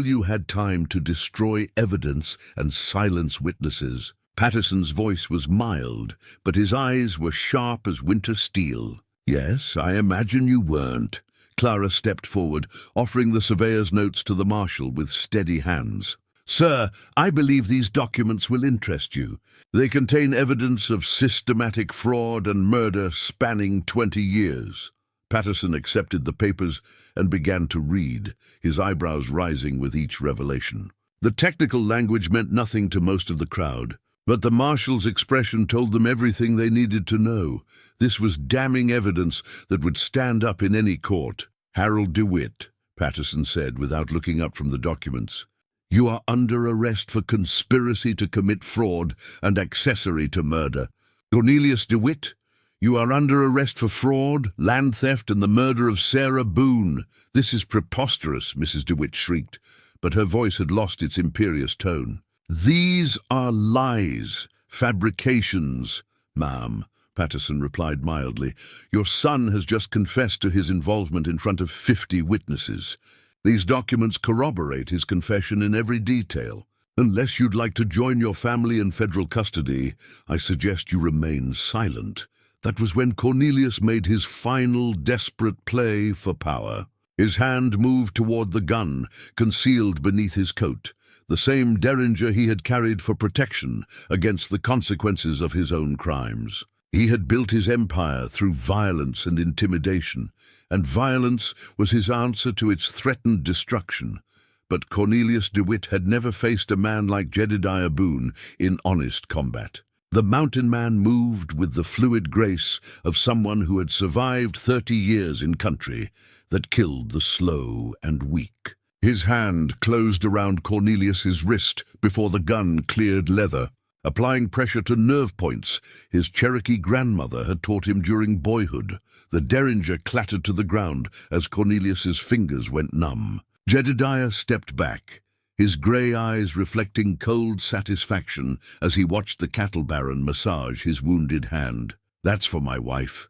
you had time to destroy evidence and silence witnesses." Patterson's voice was mild, but his eyes were sharp as winter steel. "Yes, I imagine you weren't." Clara stepped forward, offering the surveyor's notes to the marshal with steady hands. "Sir, I believe these documents will interest you. They contain evidence of systematic fraud and murder spanning 20 years. Patterson accepted the papers and began to read, his eyebrows rising with each revelation. The technical language meant nothing to most of the crowd, but the marshal's expression told them everything they needed to know. This was damning evidence that would stand up in any court. "Harold DeWitt," Patterson said without looking up from the documents, "you are under arrest for conspiracy to commit fraud and accessory to murder. Cornelius DeWitt, you are under arrest for fraud, land theft, and the murder of Clara Boone." "This is preposterous," Mrs. DeWitt shrieked, but her voice had lost its imperious tone. "These are lies, fabrications, ma'am," Patterson replied mildly. "Your son has just confessed to his involvement in front of 50 witnesses. These documents corroborate his confession in every detail. Unless you'd like to join your family in federal custody, I suggest you remain silent." That was when Cornelius made his final desperate play for power. His hand moved toward the gun, concealed beneath his coat, the same derringer he had carried for protection against the consequences of his own crimes. He had built his empire through violence and intimidation, and violence was his answer to its threatened destruction. But Cornelius DeWitt had never faced a man like Jedediah Boone in honest combat. The mountain man moved with the fluid grace of someone who had survived 30 years in country that killed the slow and weak. His hand closed around Cornelius's wrist before the gun cleared leather, applying pressure to nerve points his Cherokee grandmother had taught him during boyhood. The derringer clattered to the ground as Cornelius's fingers went numb. Jedediah stepped back, his gray eyes reflecting cold satisfaction as he watched the cattle baron massage his wounded hand. "That's for my wife,"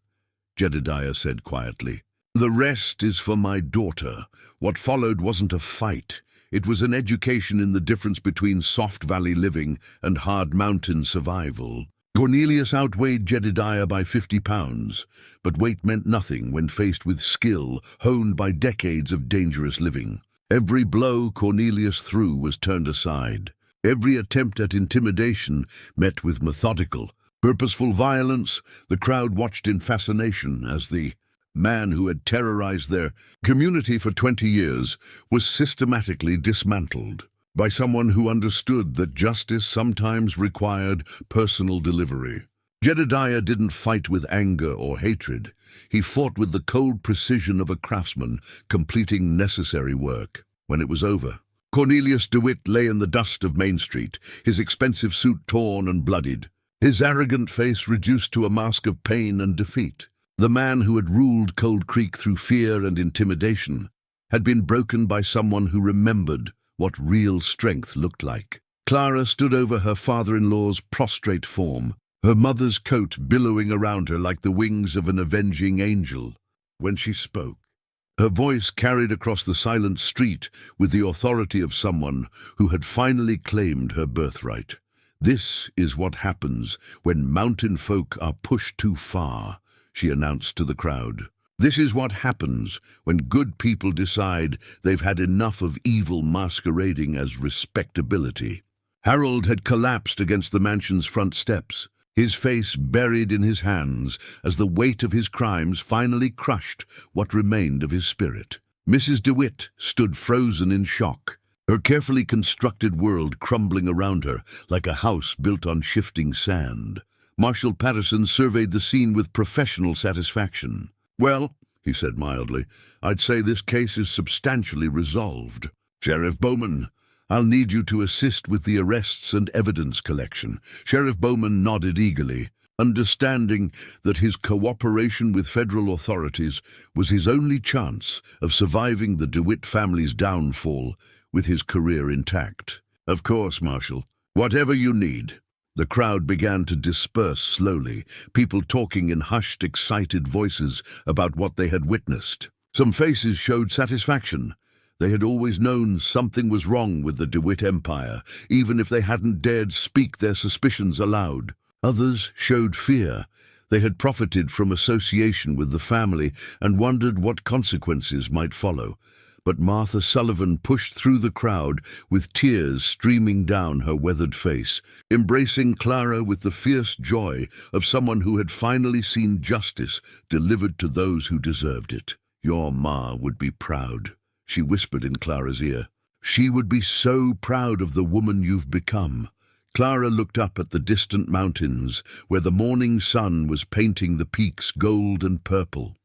Jedediah said quietly. "The rest is for my daughter." What followed wasn't a fight. It was an education in the difference between soft valley living and hard mountain survival. Cornelius outweighed Jedediah by 50 pounds, but weight meant nothing when faced with skill honed by decades of dangerous living. Every blow Cornelius threw was turned aside. Every attempt at intimidation met with methodical, purposeful violence. The crowd watched in fascination as the man who had terrorized their community for 20 years was systematically dismantled. by someone who understood that justice sometimes required personal delivery. Jedediah didn't fight with anger or hatred. He fought with the cold precision of a craftsman, completing necessary work. When it was over, Cornelius DeWitt lay in the dust of Main Street, his expensive suit torn and bloodied, his arrogant face reduced to a mask of pain and defeat. The man who had ruled Cold Creek through fear and intimidation had been broken by someone who remembered what real strength looked like. Clara stood over her father-in-law's prostrate form, her mother's coat billowing around her like the wings of an avenging angel. When she spoke, her voice carried across the silent street with the authority of someone who had finally claimed her birthright. "This is what happens when mountain folk are pushed too far," she announced to the crowd. "This is what happens when good people decide they've had enough of evil masquerading as respectability." Harold had collapsed against the mansion's front steps, his face buried in his hands as the weight of his crimes finally crushed what remained of his spirit. Mrs. DeWitt stood frozen in shock, her carefully constructed world crumbling around her like a house built on shifting sand. Marshal Patterson surveyed the scene with professional satisfaction. "Well," he said mildly, "I'd say this case is substantially resolved. Sheriff Bowman, I'll need you to assist with the arrests and evidence collection." Sheriff Bowman nodded eagerly, understanding that his cooperation with federal authorities was his only chance of surviving the DeWitt family's downfall with his career intact. "Of course, Marshal. Whatever you need." The crowd began to disperse slowly, people talking in hushed, excited voices about what they had witnessed. Some faces showed satisfaction. They had always known something was wrong with the DeWitt Empire, even if they hadn't dared speak their suspicions aloud. Others showed fear. They had profited from association with the family and wondered what consequences might follow. But Martha Sullivan pushed through the crowd with tears streaming down her weathered face, embracing Clara with the fierce joy of someone who had finally seen justice delivered to those who deserved it. "Your ma would be proud," she whispered in Clara's ear. "She would be so proud of the woman you've become." Clara looked up at the distant mountains, where the morning sun was painting the peaks gold and purple.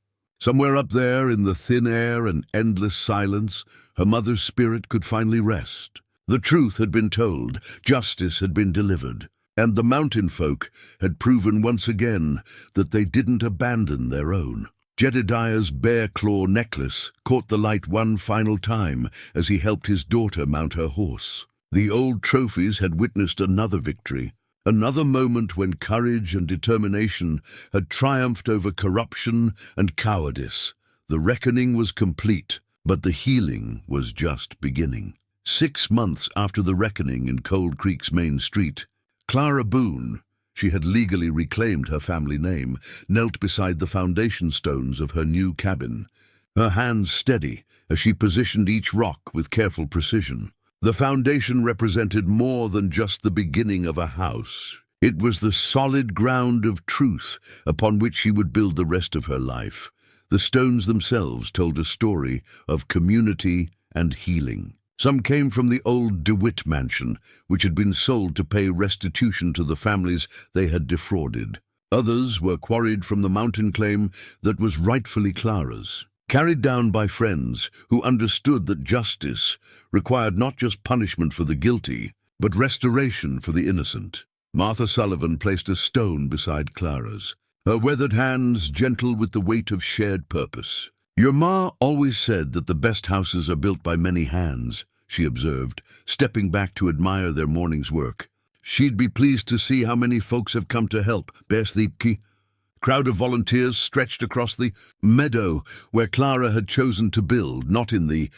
Somewhere up there, in the thin air and endless silence, her mother's spirit could finally rest. The truth had been told, justice had been delivered, and the mountain folk had proven once again that they didn't abandon their own. Jedediah's bear claw necklace caught the light one final time as he helped his daughter mount her horse. The old trophies had witnessed another victory, another moment when courage and determination had triumphed over corruption and cowardice. The reckoning was complete, but the healing was just beginning. 6 months after the reckoning in Cold Creek's Main Street, Clara Boone, she had legally reclaimed her family name, knelt beside the foundation stones of her new cabin, her hands steady as she positioned each rock with careful precision. The foundation represented more than just the beginning of a house. It was the solid ground of truth upon which she would build the rest of her life. The stones themselves told a story of community and healing. Some came from the old DeWitt mansion, which had been sold to pay restitution to the families they had defrauded. Others were quarried from the mountain claim that was rightfully Clara's, carried down by friends who understood that justice required not just punishment for the guilty, but restoration for the innocent. Martha Sullivan placed a stone beside Clara's, her weathered hands gentle with the weight of shared purpose. "Your ma always said that the best houses are built by many hands," she observed, stepping back to admire their morning's work. "She'd be pleased to see how many folks have come to help, Bersthipki." Crowd of volunteers stretched across the meadow where Clara had chosen to build, not in the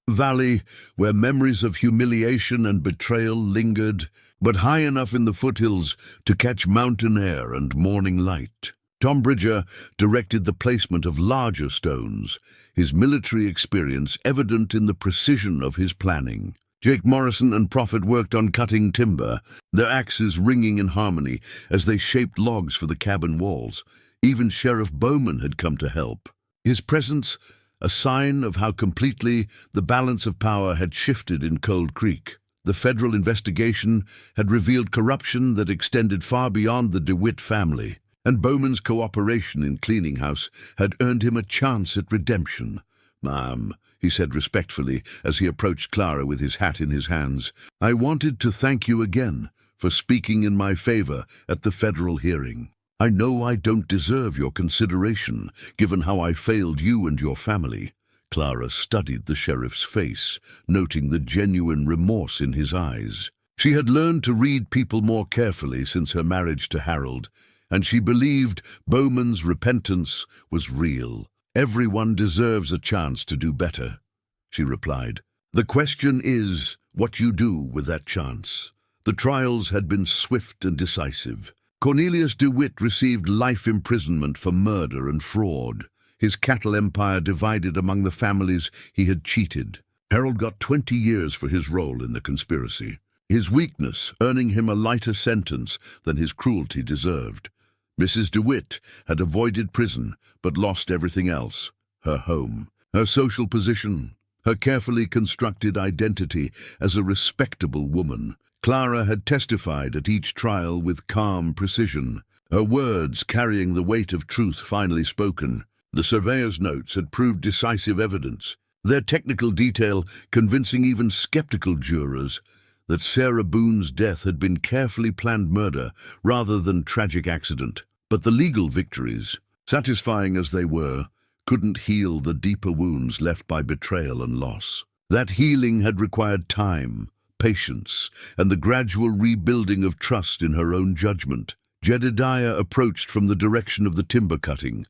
valley where memories of humiliation and betrayal lingered, but high enough in the foothills to catch mountain air and morning light. Tom Bridger directed the placement of larger stones, his military experience evident in the precision of his planning. Jake Morrison and Prophet worked on cutting timber, their axes ringing in harmony as they shaped logs for the cabin walls. Even Sheriff Bowman had come to help, his presence a sign of how completely the balance of power had shifted in Cold Creek. The federal investigation had revealed corruption that extended far beyond the DeWitt family, and Bowman's cooperation in cleaning house had earned him a chance at redemption. "Ma'am," he said respectfully as he approached Clara with his hat in his hands, "I wanted to thank you again for speaking in my favor at the federal hearing. I know I don't deserve your consideration, given how I failed you and your family." Clara studied the sheriff's face, noting the genuine remorse in his eyes. She had learned to read people more carefully since her marriage to Harold, and she believed Bowman's repentance was real. "Everyone deserves a chance to do better," she replied. "The question is what you do with that chance." The trials had been swift and decisive. Cornelius DeWitt received life imprisonment for murder and fraud, his cattle empire divided among the families he had cheated. Harold got 20 years for his role in the conspiracy, his weakness earning him a lighter sentence than his cruelty deserved. Mrs. DeWitt had avoided prison, but lost everything else: her home, her social position, her carefully constructed identity as a respectable woman. Clara had testified at each trial with calm precision, her words carrying the weight of truth finally spoken. The surveyor's notes had proved decisive evidence, their technical detail convincing even skeptical jurors that Sarah Boone's death had been carefully planned murder rather than tragic accident. But the legal victories, satisfying as they were, couldn't heal the deeper wounds left by betrayal and loss. That healing had required time, patience, and the gradual rebuilding of trust in her own judgment. Jedediah approached from the direction of the timber cutting,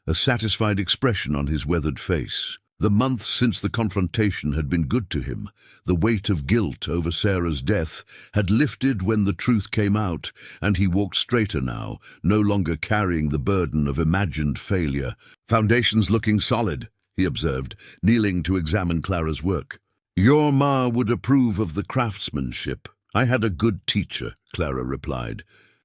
a satisfied expression on his weathered face. The months since the confrontation had been good to him. The weight of guilt over Sarah's death had lifted when the truth came out, and he walked straighter now, no longer carrying the burden of imagined failure. "Foundation's looking solid," he observed, kneeling to examine Clara's work. "Your ma would approve of the craftsmanship. I had a good teacher," Clara replied,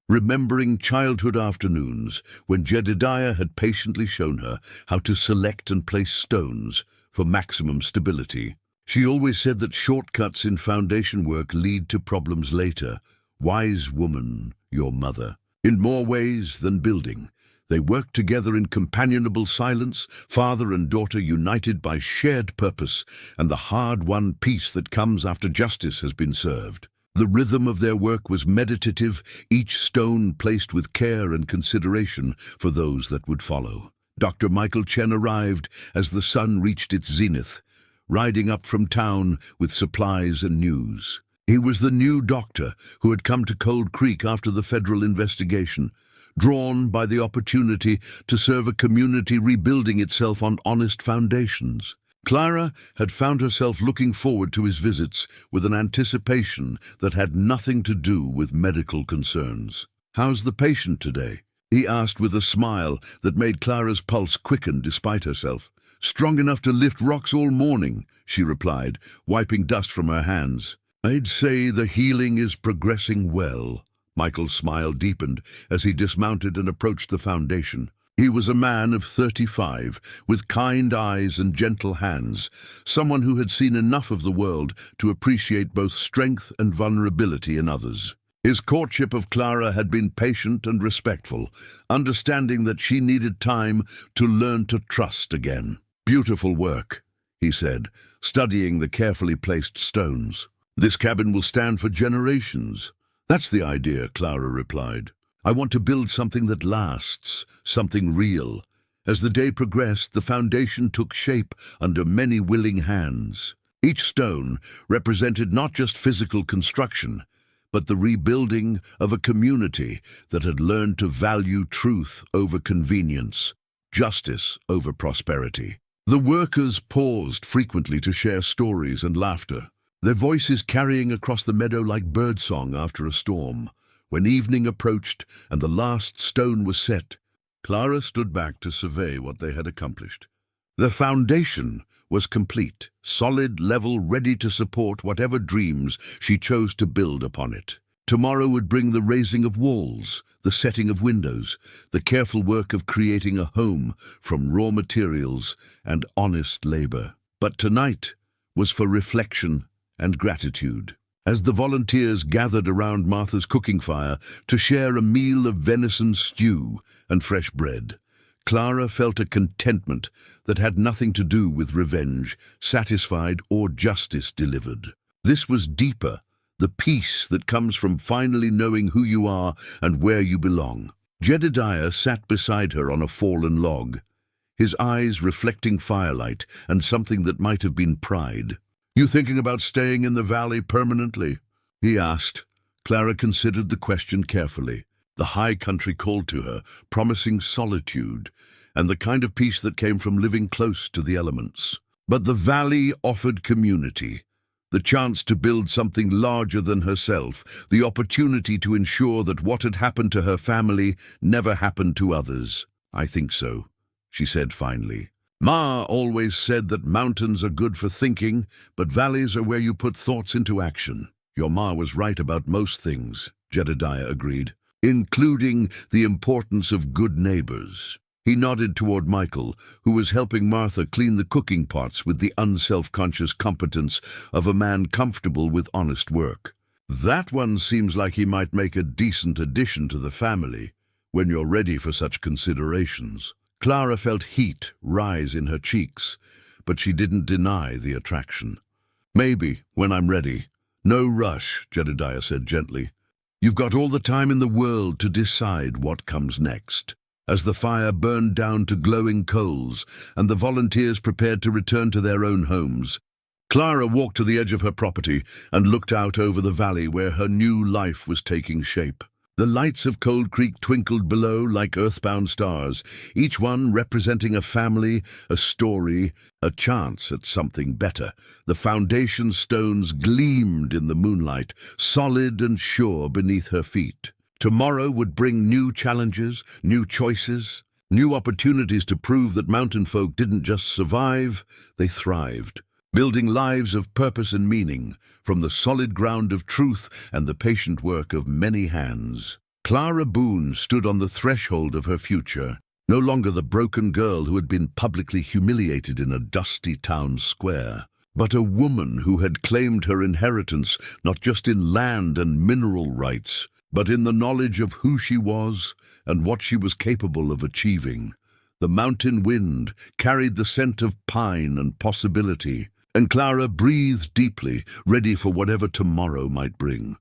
remembering childhood afternoons when Jedediah had patiently shown her how to select and place stones for maximum stability. She always said that shortcuts in foundation work lead to problems later. Wise woman, your mother. In more ways than building, they worked together in companionable silence, father and daughter united by shared purpose and the hard-won peace that comes after justice has been served. The rhythm of their work was meditative, each stone placed with care and consideration for those that would follow. Dr. Michael Chen arrived as the sun reached its zenith, riding up from town with supplies and news. He was the new doctor who had come to Cold Creek after the federal investigation, drawn by the opportunity to serve a community rebuilding itself on honest foundations. Clara had found herself looking forward to his visits with an anticipation that had nothing to do with medical concerns. "How's the patient today?" he asked with a smile that made Clara's pulse quicken despite herself. "Strong enough to lift rocks all morning," she replied, wiping dust from her hands. "I'd say the healing is progressing well." Michael's smile deepened as he dismounted and approached the foundation. He was a man of 35, with kind eyes and gentle hands, someone who had seen enough of the world to appreciate both strength and vulnerability in others. His courtship of Clara had been patient and respectful, understanding that she needed time to learn to trust again. "Beautiful work," he said, studying the carefully placed stones. "This cabin will stand for generations." "That's the idea," Clara replied. "I want to build something that lasts, something real." As the day progressed, the foundation took shape under many willing hands. Each stone represented not just physical construction, but the rebuilding of a community that had learned to value truth over convenience, justice over prosperity. The workers paused frequently to share stories and laughter, their voices carrying across the meadow like birdsong after a storm. When evening approached and the last stone was set, Clara stood back to survey what they had accomplished. The foundation was complete, solid, level, ready to support whatever dreams she chose to build upon it. Tomorrow would bring the raising of walls, the setting of windows, the careful work of creating a home from raw materials and honest labor. But tonight was for reflection and gratitude. As the volunteers gathered around Martha's cooking fire to share a meal of venison stew and fresh bread, Clara felt a contentment that had nothing to do with revenge, satisfied, or justice delivered. This was deeper, the peace that comes from finally knowing who you are and where you belong. Jedediah sat beside her on a fallen log, his eyes reflecting firelight and something that might have been pride. "You thinking about staying in the valley permanently?" he asked. Clara considered the question carefully. The high country called to her, promising solitude and the kind of peace that came from living close to the elements. But the valley offered community, the chance to build something larger than herself, the opportunity to ensure that what had happened to her family never happened to others. "I think so," she said finally. "Ma always said that mountains are good for thinking, but valleys are where you put thoughts into action." "Your ma was right about most things," Jedediah agreed, "including the importance of good neighbors." He nodded toward Michael, who was helping Martha clean the cooking pots with the unself-conscious competence of a man comfortable with honest work. "That one seems like he might make a decent addition to the family, when you're ready for such considerations." Clara felt heat rise in her cheeks, but she didn't deny the attraction. "Maybe, when I'm ready. No rush," Jedediah said gently. "You've got all the time in the world to decide what comes next." As the fire burned down to glowing coals and the volunteers prepared to return to their own homes, Clara walked to the edge of her property and looked out over the valley where her new life was taking shape. The lights of Cold Creek twinkled below like earthbound stars, each one representing a family, a story, a chance at something better. The foundation stones gleamed in the moonlight, solid and sure beneath her feet. Tomorrow would bring new challenges, new choices, new opportunities to prove that mountain folk didn't just survive, they thrived, building lives of purpose and meaning from the solid ground of truth and the patient work of many hands. Clara Boone stood on the threshold of her future, no longer the broken girl who had been publicly humiliated in a dusty town square, but a woman who had claimed her inheritance not just in land and mineral rights, but in the knowledge of who she was and what she was capable of achieving. The mountain wind carried the scent of pine and possibility, and Clara breathed deeply, ready for whatever tomorrow might bring.